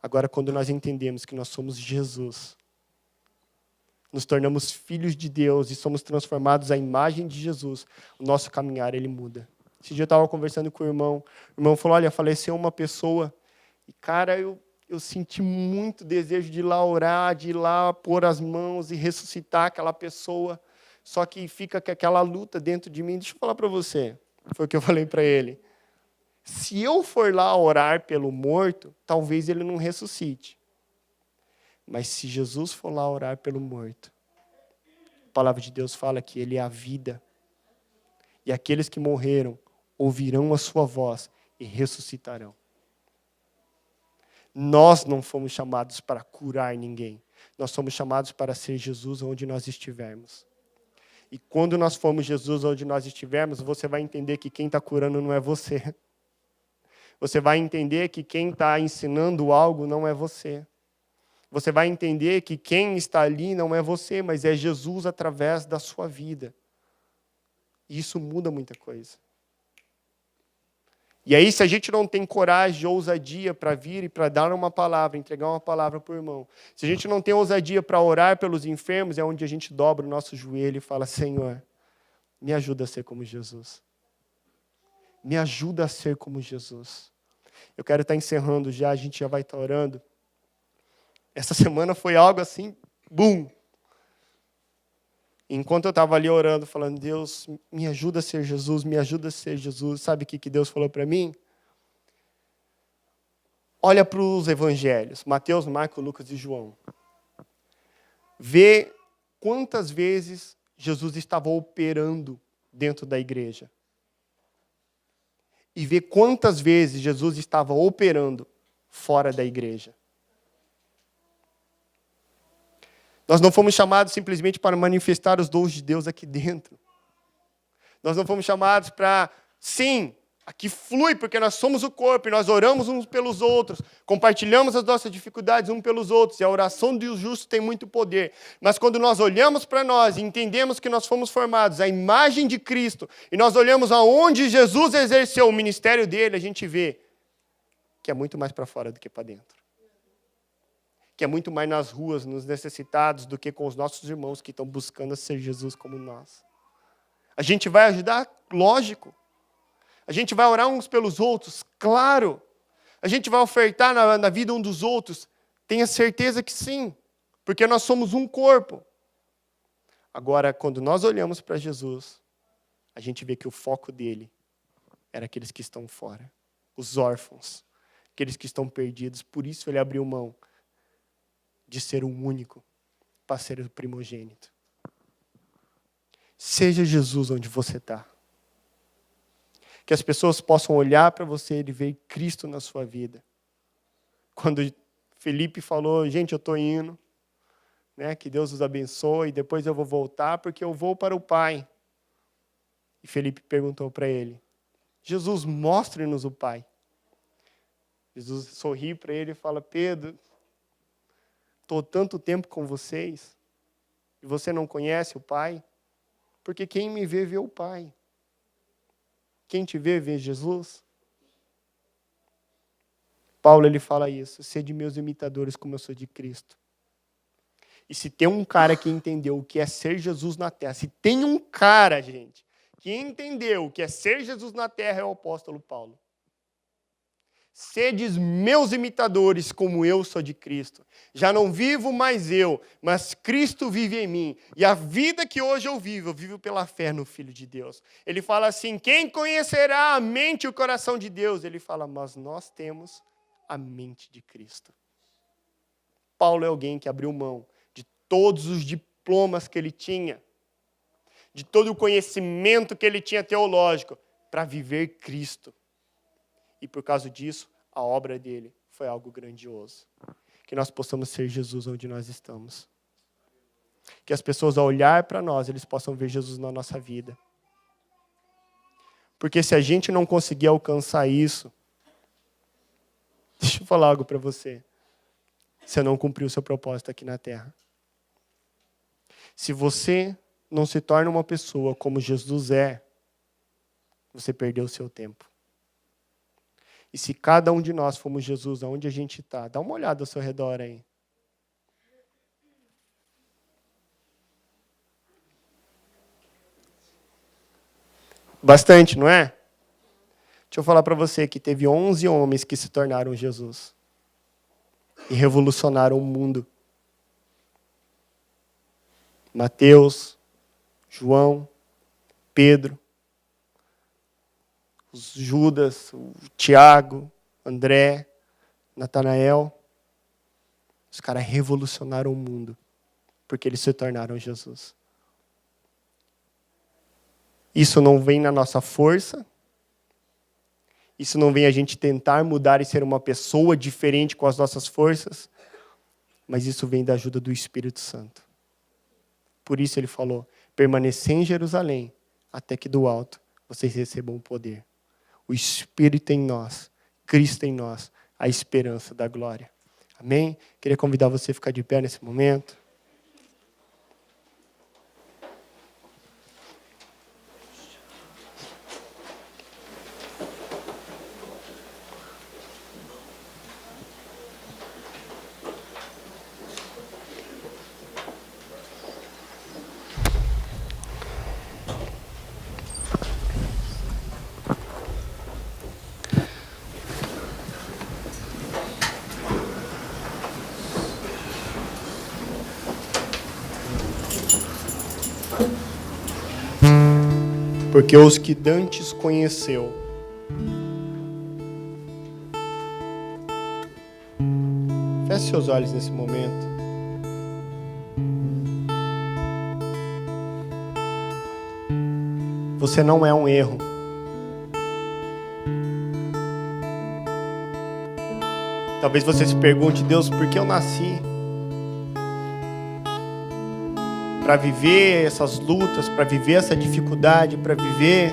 Agora, quando nós entendemos que nós somos Jesus, nos tornamos filhos de Deus e somos transformados à imagem de Jesus, o nosso caminhar ele muda. Esse dia eu estava conversando com o irmão falou: olha, faleceu uma pessoa, e cara, eu senti muito desejo de ir lá orar, de ir lá pôr as mãos e ressuscitar aquela pessoa, só que fica com aquela luta dentro de mim. Deixa eu falar para você, foi o que eu falei para ele. Se eu for lá orar pelo morto, talvez ele não ressuscite. Mas se Jesus for lá orar pelo morto, a palavra de Deus fala que ele é a vida. E aqueles que morreram ouvirão a sua voz e ressuscitarão. Nós não fomos chamados para curar ninguém. Nós somos chamados para ser Jesus onde nós estivermos. E quando nós formos Jesus onde nós estivermos, você vai entender que quem está curando não é você. Você vai entender que quem está ensinando algo não é você. Você vai entender que quem está ali não é você, mas é Jesus através da sua vida. E isso muda muita coisa. E aí, se a gente não tem coragem ou ousadia para vir e para dar uma palavra, entregar uma palavra para o irmão, se a gente não tem ousadia para orar pelos enfermos, é onde a gente dobra o nosso joelho e fala: Senhor, me ajuda a ser como Jesus. Me ajuda a ser como Jesus. Eu quero estar encerrando já, a gente já vai estar orando. Essa semana foi algo assim, bum! Enquanto eu estava ali orando, falando, Deus, me ajuda a ser Jesus, me ajuda a ser Jesus. Sabe o que Deus falou para mim? Olha para os evangelhos, Mateus, Marcos, Lucas e João. Vê quantas vezes Jesus estava operando dentro da igreja. E vê quantas vezes Jesus estava operando fora da igreja. Nós não fomos chamados simplesmente para manifestar os dons de Deus aqui dentro. Nós não fomos chamados para, sim, aqui flui, porque nós somos o corpo e nós oramos uns pelos outros, compartilhamos as nossas dificuldades uns pelos outros, e a oração do justo tem muito poder. Mas quando nós olhamos para nós e entendemos que nós fomos formados à imagem de Cristo, e nós olhamos aonde Jesus exerceu o ministério dele, a gente vê que é muito mais para fora do que para dentro. Que é muito mais nas ruas, nos necessitados, do que com os nossos irmãos que estão buscando ser Jesus como nós. A gente vai ajudar? Lógico. A gente vai orar uns pelos outros? Claro. A gente vai ofertar na vida um dos outros? Tenha certeza que sim. Porque nós somos um corpo. Agora, quando nós olhamos para Jesus, a gente vê que o foco dele era aqueles que estão fora. Os órfãos. Aqueles que estão perdidos. Por isso ele abriu mão de ser o único para ser o primogênito. Seja Jesus onde você está. Que as pessoas possam olhar para você e ver Cristo na sua vida. Quando Felipe falou, gente, eu estou indo, né, que Deus os abençoe, e depois eu vou voltar porque eu vou para o Pai. E Felipe perguntou para ele, Jesus, mostre-nos o Pai. Jesus sorri para ele e fala, Pedro, estou tanto tempo com vocês e você não conhece o Pai? Porque quem me vê, vê o Pai. Quem te vê, vê Jesus. Paulo, ele fala isso. Sede meus imitadores como eu sou de Cristo. E se tem um cara que entendeu o que é ser Jesus na terra, se tem um cara, gente, que entendeu o que é ser Jesus na terra, é o apóstolo Paulo. Sedes meus imitadores, como eu sou de Cristo. Já não vivo mais eu, mas Cristo vive em mim. E a vida que hoje eu vivo pela fé no Filho de Deus. Ele fala assim, quem conhecerá a mente e o coração de Deus? Ele fala, mas nós temos a mente de Cristo. Paulo é alguém que abriu mão de todos os diplomas que ele tinha, de todo o conhecimento que ele tinha teológico, para viver Cristo. E por causa disso, a obra dele foi algo grandioso. Que nós possamos ser Jesus onde nós estamos. Que as pessoas, ao olhar para nós, eles possam ver Jesus na nossa vida. Porque se a gente não conseguir alcançar isso, deixa eu falar algo para você. Você não cumpriu o seu propósito aqui na terra. Se você não se torna uma pessoa como Jesus é, você perdeu o seu tempo. E se cada um de nós formos Jesus, aonde a gente está, dá uma olhada ao seu redor aí. Bastante, não é? Deixa eu falar para você que teve 11 homens que se tornaram Jesus. E revolucionaram o mundo. Mateus, João, Pedro, os Judas, o Tiago, André, Natanael. Os caras revolucionaram o mundo, porque eles se tornaram Jesus. Isso não vem na nossa força, isso não vem a gente tentar mudar e ser uma pessoa diferente com as nossas forças, mas isso vem da ajuda do Espírito Santo. Por isso ele falou, permanecer em Jerusalém, até que do alto vocês recebam o poder. O Espírito em nós, Cristo em nós, a esperança da glória. Amém? Queria convidar você a ficar de pé nesse momento. Porque os que dantes conheceu, feche seus olhos nesse momento. Você não é um erro. Talvez você se pergunte, Deus, por que eu nasci? Para viver essas lutas, para viver essa dificuldade, para viver...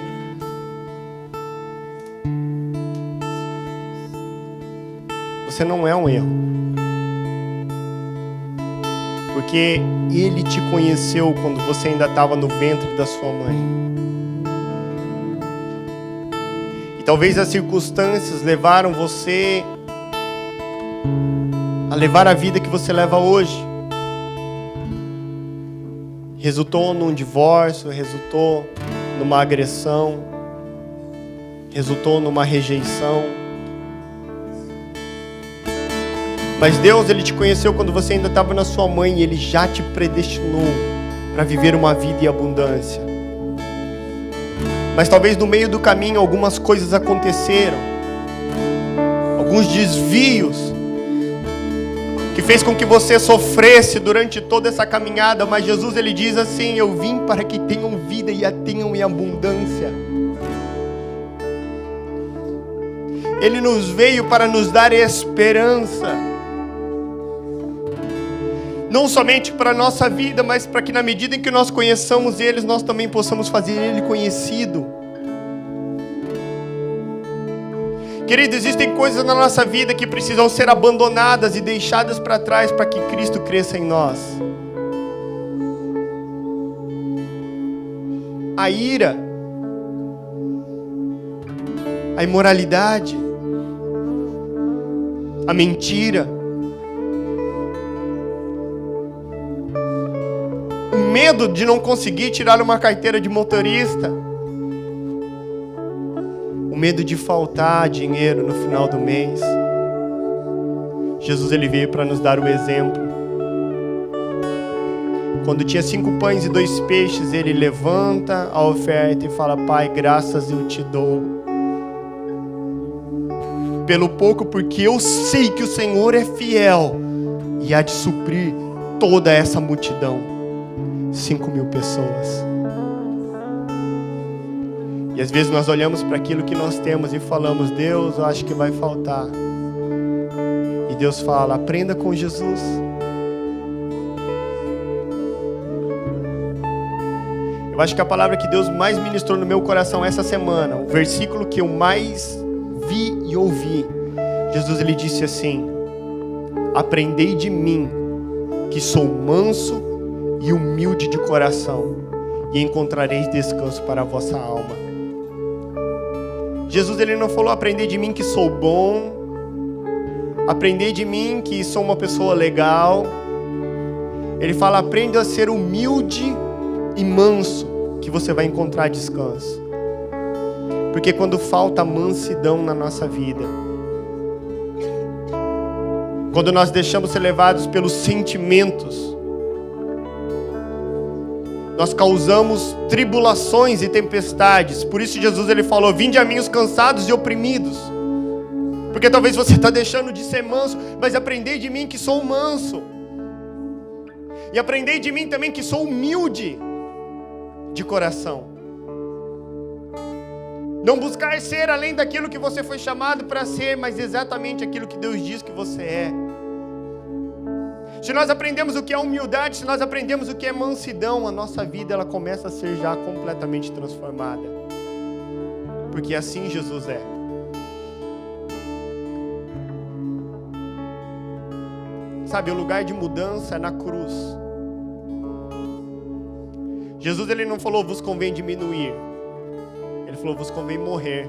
Você não é um erro. Porque Ele te conheceu quando você ainda estava no ventre da sua mãe. E talvez as circunstâncias levaram você a levar a vida que você leva hoje. Resultou num divórcio, resultou numa agressão, resultou numa rejeição. Mas Deus, Ele te conheceu quando você ainda estava na sua mãe e Ele já te predestinou para viver uma vida em abundância. Mas talvez no meio do caminho algumas coisas aconteceram, alguns desvios, que fez com que você sofresse durante toda essa caminhada, mas Jesus, Ele diz assim, eu vim para que tenham vida e a tenham em abundância. Ele nos veio para nos dar esperança, não somente para a nossa vida, mas para que na medida em que nós conheçamos Ele, nós também possamos fazer Ele conhecido. Querido, existem coisas na nossa vida que precisam ser abandonadas e deixadas para trás para que Cristo cresça em nós. A ira, a imoralidade, a mentira, o medo de não conseguir tirar uma carteira de motorista, o medo de faltar dinheiro no final do mês. Jesus, Ele veio para nos dar o exemplo. Quando tinha 5 pães e 2 peixes, Ele levanta a oferta e fala, Pai, graças eu te dou. Pelo pouco, porque eu sei que o Senhor é fiel e há de suprir toda essa multidão. 5.000 pessoas. E às vezes nós olhamos para aquilo que nós temos e falamos, Deus, eu acho que vai faltar. E Deus fala, aprenda com Jesus. Eu acho que a palavra que Deus mais ministrou no meu coração essa semana, o versículo que eu mais vi e ouvi, Jesus, Ele disse assim, aprendei de mim, que sou manso e humilde de coração, e encontrareis descanso para a vossa alma. Jesus, Ele não falou, aprendei de mim que sou bom, aprendei de mim que sou uma pessoa legal. Ele fala, aprenda a ser humilde e manso, que você vai encontrar descanso. Porque quando falta mansidão na nossa vida, quando nós deixamos ser levados pelos sentimentos, nós causamos tribulações e tempestades. Por isso Jesus, Ele falou, vinde a mim os cansados e oprimidos. Porque talvez você está deixando de ser manso, mas aprendei de mim que sou manso. E aprendei de mim também que sou humilde de coração. Não buscar ser além daquilo que você foi chamado para ser, mas exatamente aquilo que Deus diz que você é. Se nós aprendemos o que é humildade, se nós aprendemos o que é mansidão, a nossa vida ela começa a ser já completamente transformada. Porque assim Jesus é. Sabe, o lugar de mudança é na cruz. Jesus, Ele não falou, vos convém diminuir. Ele falou, vos convém morrer.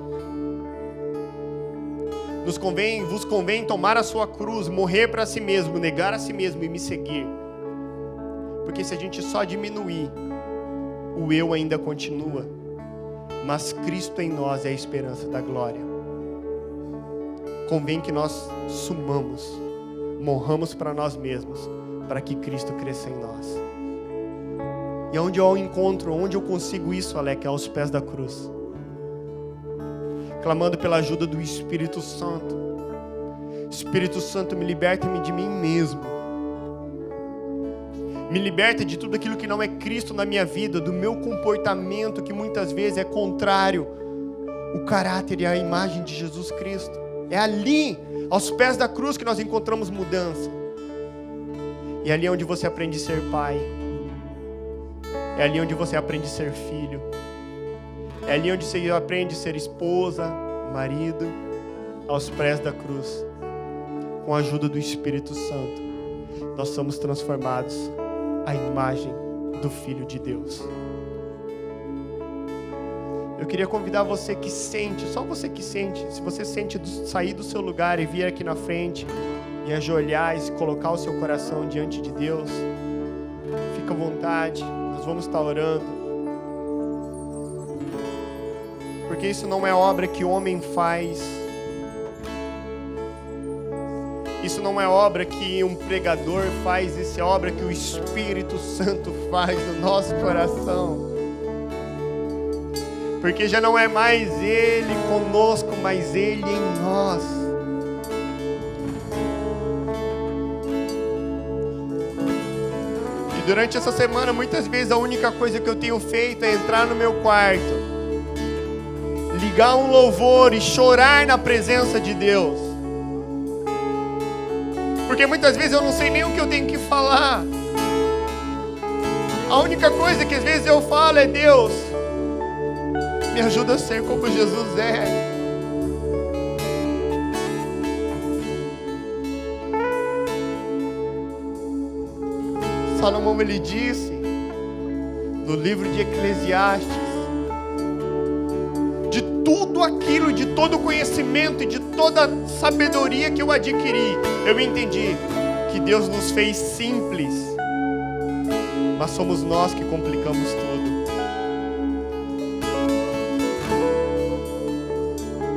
Vos convém tomar a sua cruz, morrer para si mesmo, negar a si mesmo e me seguir. Porque se a gente só diminuir, o eu ainda continua. Mas Cristo em nós é a esperança da glória. Convém que nós sumamos, morramos para nós mesmos, para que Cristo cresça em nós. E onde eu encontro, onde eu consigo isso, Alec, é aos pés da cruz. Clamando pela ajuda do Espírito Santo. Espírito Santo, me liberta-me de mim mesmo. Me liberta de tudo aquilo que não é Cristo na minha vida, do meu comportamento que muitas vezes é contrário ao caráter e à imagem de Jesus Cristo. É ali, aos pés da cruz, que nós encontramos mudança. E é ali onde você aprende a ser pai. É ali onde você aprende a ser filho. É ali onde você aprende a ser esposa, marido, aos pés da cruz. Com a ajuda do Espírito Santo, nós somos transformados à imagem do Filho de Deus. Eu queria convidar você que sente, só você que sente, se você sente sair do seu lugar e vir aqui na frente e ajoelhar e colocar o seu coração diante de Deus, fica à vontade, nós vamos estar orando. Porque isso não é obra que o homem faz. Isso não é obra que um pregador faz, isso é obra que o Espírito Santo faz no nosso coração. Porque já não é mais Ele conosco, mas Ele em nós. E durante essa semana, muitas vezes a única coisa que eu tenho feito é entrar no meu quarto, ligar um louvor e chorar na presença de Deus. Porque muitas vezes eu não sei nem o que eu tenho que falar. A única coisa que às vezes eu falo é: Deus, me ajuda a ser como Jesus é. Salomão, ele disse no livro de Eclesiastes: de tudo aquilo, de todo o conhecimento e de toda a sabedoria que eu adquiri, eu entendi que Deus nos fez simples, mas somos nós que complicamos tudo.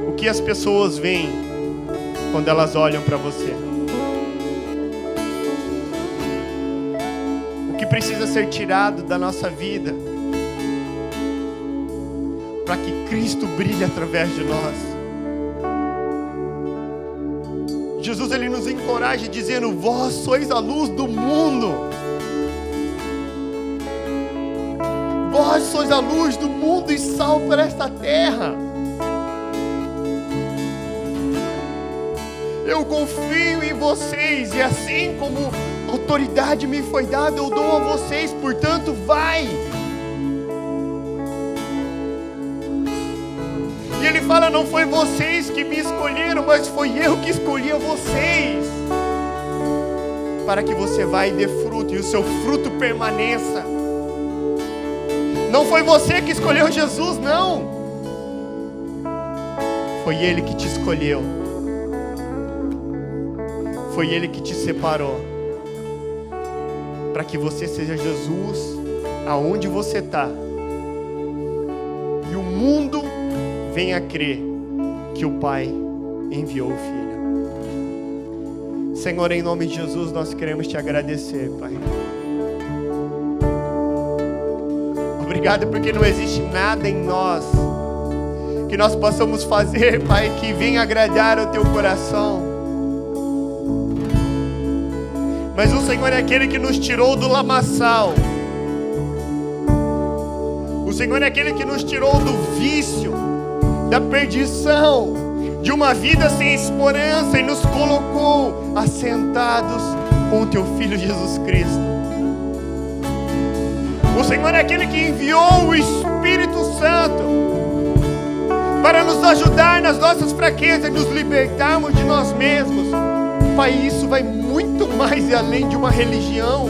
O que as pessoas veem quando elas olham para você? O que precisa ser tirado da nossa vida para que Cristo brilhe através de nós? Jesus, ele nos encoraja dizendo: vós sois a luz do mundo. Vós sois a luz do mundo e sal para esta terra. Eu confio em vocês, e assim como autoridade me foi dada, eu dou a vocês, portanto, vai. E ele fala: não foi vocês que me escolheram, mas foi eu que escolhi a vocês, para que você vá e dê fruto, e o seu fruto permaneça. Não foi você que escolheu Jesus, não. Foi Ele que te escolheu. Foi Ele que te separou, para que você seja Jesus aonde você está. E o mundo venha a crer que o Pai enviou o Filho. Senhor, em nome de Jesus, nós queremos te agradecer, Pai. Obrigado porque não existe nada em nós que nós possamos fazer, Pai, que venha agradar o teu coração. Mas o Senhor é aquele que nos tirou do lamaçal. O Senhor é aquele que nos tirou do vício, da perdição, de uma vida sem esperança, e nos colocou assentados com o teu Filho Jesus Cristo. O Senhor é aquele que enviou o Espírito Santo para nos ajudar nas nossas fraquezas e nos libertarmos de nós mesmos. Pai, isso vai muito mais além de uma religião,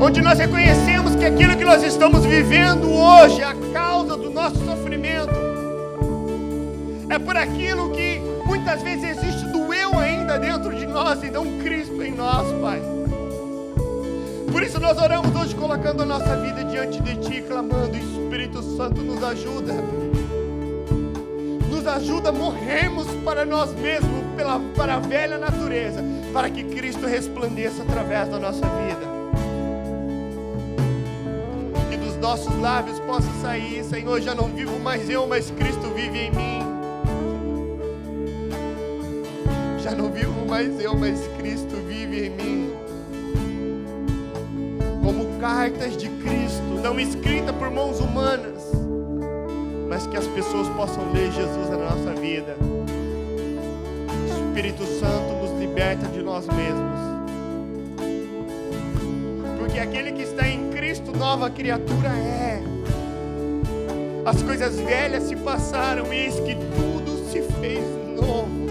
onde nós reconhecemos que aquilo que nós estamos vivendo hoje, a causa do nosso sofrimento, é por aquilo que muitas vezes existe do eu ainda dentro de nós e não Cristo em nós, Pai. Por isso nós oramos hoje colocando a nossa vida diante de Ti, clamando: Espírito Santo, nos ajuda. Nos ajuda a morrermos para nós mesmos, para a velha natureza, para que Cristo resplandeça através da nossa vida. nossos lábios possa sair: Senhor, já não vivo mais eu, mas Cristo vive em mim. Já não vivo mais eu, mas Cristo vive em mim. Como cartas de Cristo, não escritas por mãos humanas, mas que as pessoas possam ler Jesus na nossa vida. Espírito Santo nos liberta de nós mesmos. Porque aquele que está em Cristo, nova criatura é. As coisas velhas se passaram, e eis que tudo se fez novo.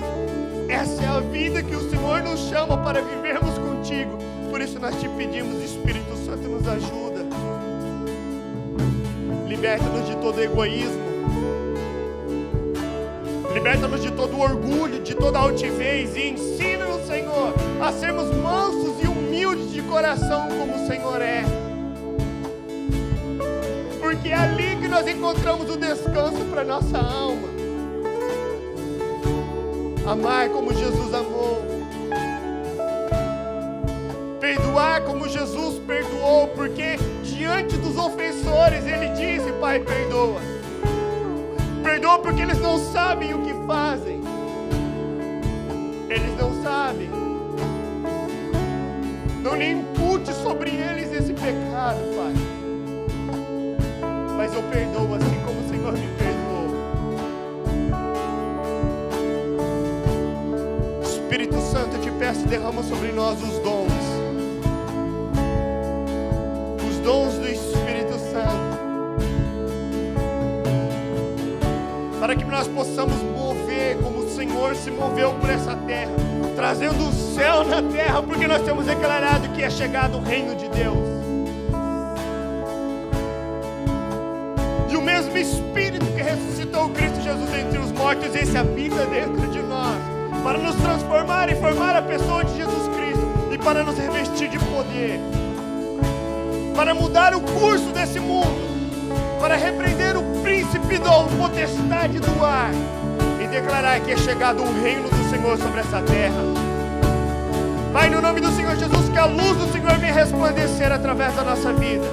Essa é a vida que o Senhor nos chama para vivermos contigo. Por isso nós te pedimos: Espírito Santo, nos ajuda. Liberta-nos de todo egoísmo. Liberta-nos de todo orgulho, de toda altivez. E ensina-nos, Senhor, a sermos mansos e humildes de coração, como o Senhor é. Porque é ali que nós encontramos o descanso para nossa alma. Amar como Jesus amou. Perdoar como Jesus perdoou. Porque diante dos ofensores Ele disse: Pai, perdoa. Perdoa porque eles não sabem o que fazem. Eles não sabem. Não lhe impute sobre eles esse pecado, Pai. Mas eu perdoo assim como o Senhor me perdoou. Espírito Santo, eu te peço, derrama sobre nós os dons. Os dons do Espírito Santo. Para que nós possamos mover como o Senhor se moveu por essa terra, trazendo o céu na terra, porque nós temos declarado que é chegado o reino de Deus. E o mesmo Espírito que ressuscitou Cristo Jesus entre os mortos, esse habita dentro de nós, para nos transformar e formar a pessoa de Jesus Cristo, e para nos revestir de poder, para mudar o curso desse mundo, para repreender o príncipe da potestade do ar, e declarar que é chegado o reino do Senhor sobre essa terra. Pai, no nome do Senhor Jesus, que a luz do Senhor venha resplandecer através da nossa vida,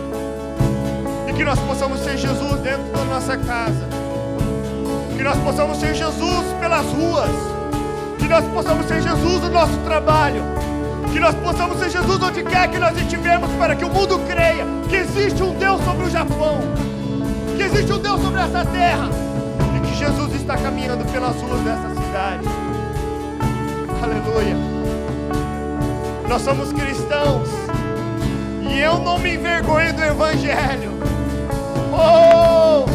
e que nós possamos ser Jesus dentro da nossa casa, que nós possamos ser Jesus pelas ruas, que nós possamos ser Jesus no nosso trabalho, que nós possamos ser Jesus onde quer que nós estivermos, para que o mundo creia que existe um Deus sobre o Japão, que existe um Deus sobre essa terra, e que Jesus está caminhando pelas ruas dessa cidade. Aleluia. Nós somos cristãos, e eu não me envergonho do Evangelho. Oh!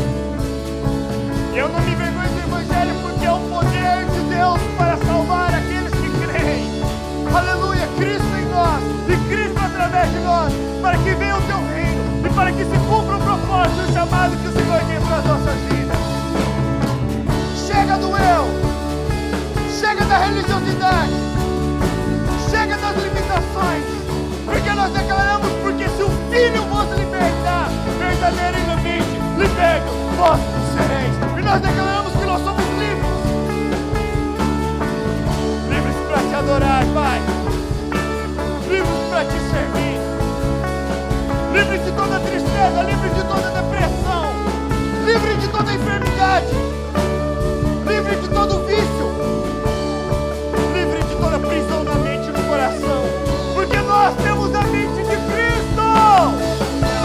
Eu não me envergonho do Evangelho, porque é o poder de Deus para salvar aqueles que creem. Aleluia. Cristo em nós e Cristo através de nós, para que venha o teu reino e para que se cumpra o propósito e o chamado que o Senhor tem para as nossas vidas. Chega do eu, chega da religiosidade, chega das limitações, porque nós declaramos: porque se o Filho vos libertar, verdadeiramente libertos vós sereis. E nós declaramos que nós somos livres, livres para te adorar, Pai, livres para te servir, livres de toda tristeza, livres de toda depressão, livres de toda enfermidade, livres de todo vício, livres de toda prisão na mente e no coração, porque nós temos a mente de Cristo.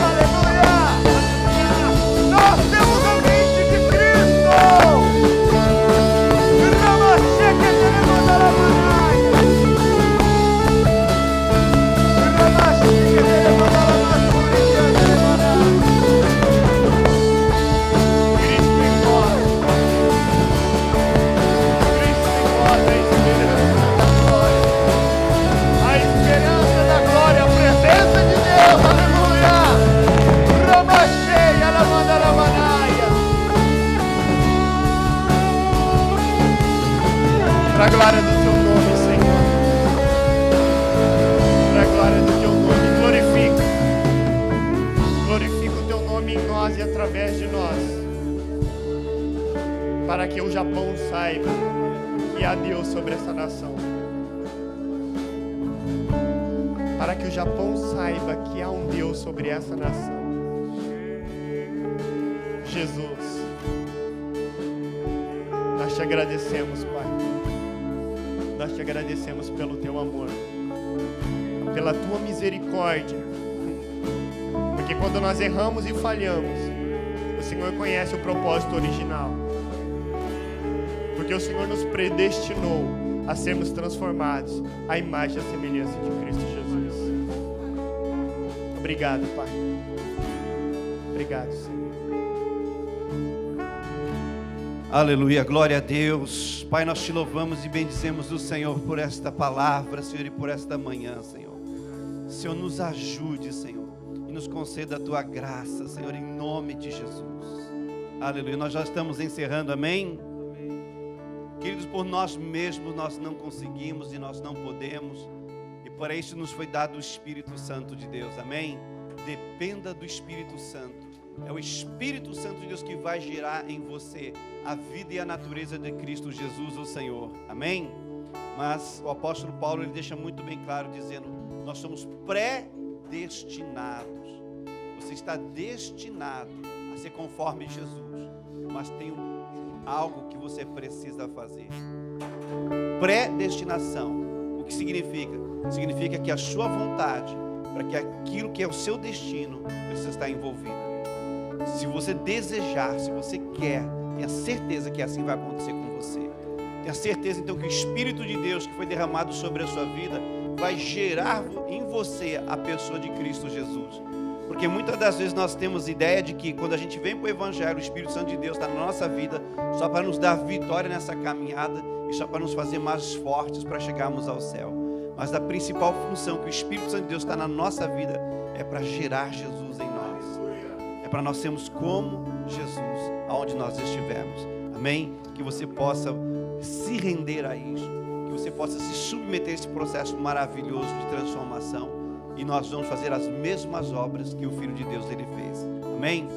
Aleluia! Nós temos a mente de Cristo. Para a glória do teu nome, Senhor. Para a glória do teu nome. Glorifica. Glorifica o teu nome em nós e através de nós. Para que o Japão saiba que há Deus sobre essa nação. Para que o Japão saiba que há um Deus sobre essa nação. Jesus. Nós te agradecemos, Pai. Nós te agradecemos pelo teu amor, pela tua misericórdia. Porque quando nós erramos e falhamos, o Senhor conhece o propósito original. Porque o Senhor nos predestinou a sermos transformados à imagem e à semelhança de Cristo Jesus. Obrigado, Pai. Obrigado, Senhor. Aleluia, glória a Deus. Pai, nós te louvamos e bendizemos o Senhor por esta palavra, Senhor, e por esta manhã, Senhor. Senhor, nos ajude, Senhor, e nos conceda a tua graça, Senhor, em nome de Jesus. Aleluia, nós já estamos encerrando, amém? Queridos, por nós mesmos nós não conseguimos e nós não podemos, e para isso nos foi dado o Espírito Santo de Deus, amém? Dependa do Espírito Santo. É o Espírito Santo de Deus que vai gerar em você a vida e a natureza de Cristo Jesus, o Senhor. Amém? Mas o apóstolo Paulo, ele deixa muito bem claro, dizendo: nós somos predestinados. Você está destinado a ser conforme Jesus. Mas tem algo que você precisa fazer. Predestinação. O que significa? Significa que a sua vontade, para que aquilo que é o seu destino, precisa estar envolvida. Se você desejar, se você quer, tenha certeza que assim vai acontecer com você. Tenha certeza então que o Espírito de Deus que foi derramado sobre a sua vida vai gerar em você a pessoa de Cristo Jesus. Porque muitas das vezes nós temos ideia de que quando a gente vem para o Evangelho, o Espírito Santo de Deus está na nossa vida só para nos dar vitória nessa caminhada e só para nos fazer mais fortes para chegarmos ao céu. Mas a principal função que o Espírito Santo de Deus está na nossa vida é para gerar Jesus em nós. É para nós sermos como Jesus, aonde nós estivermos. Amém? Que você possa se render a isso. Que você possa se submeter a esse processo maravilhoso de transformação. E nós vamos fazer as mesmas obras que o Filho de Deus ele fez. Amém?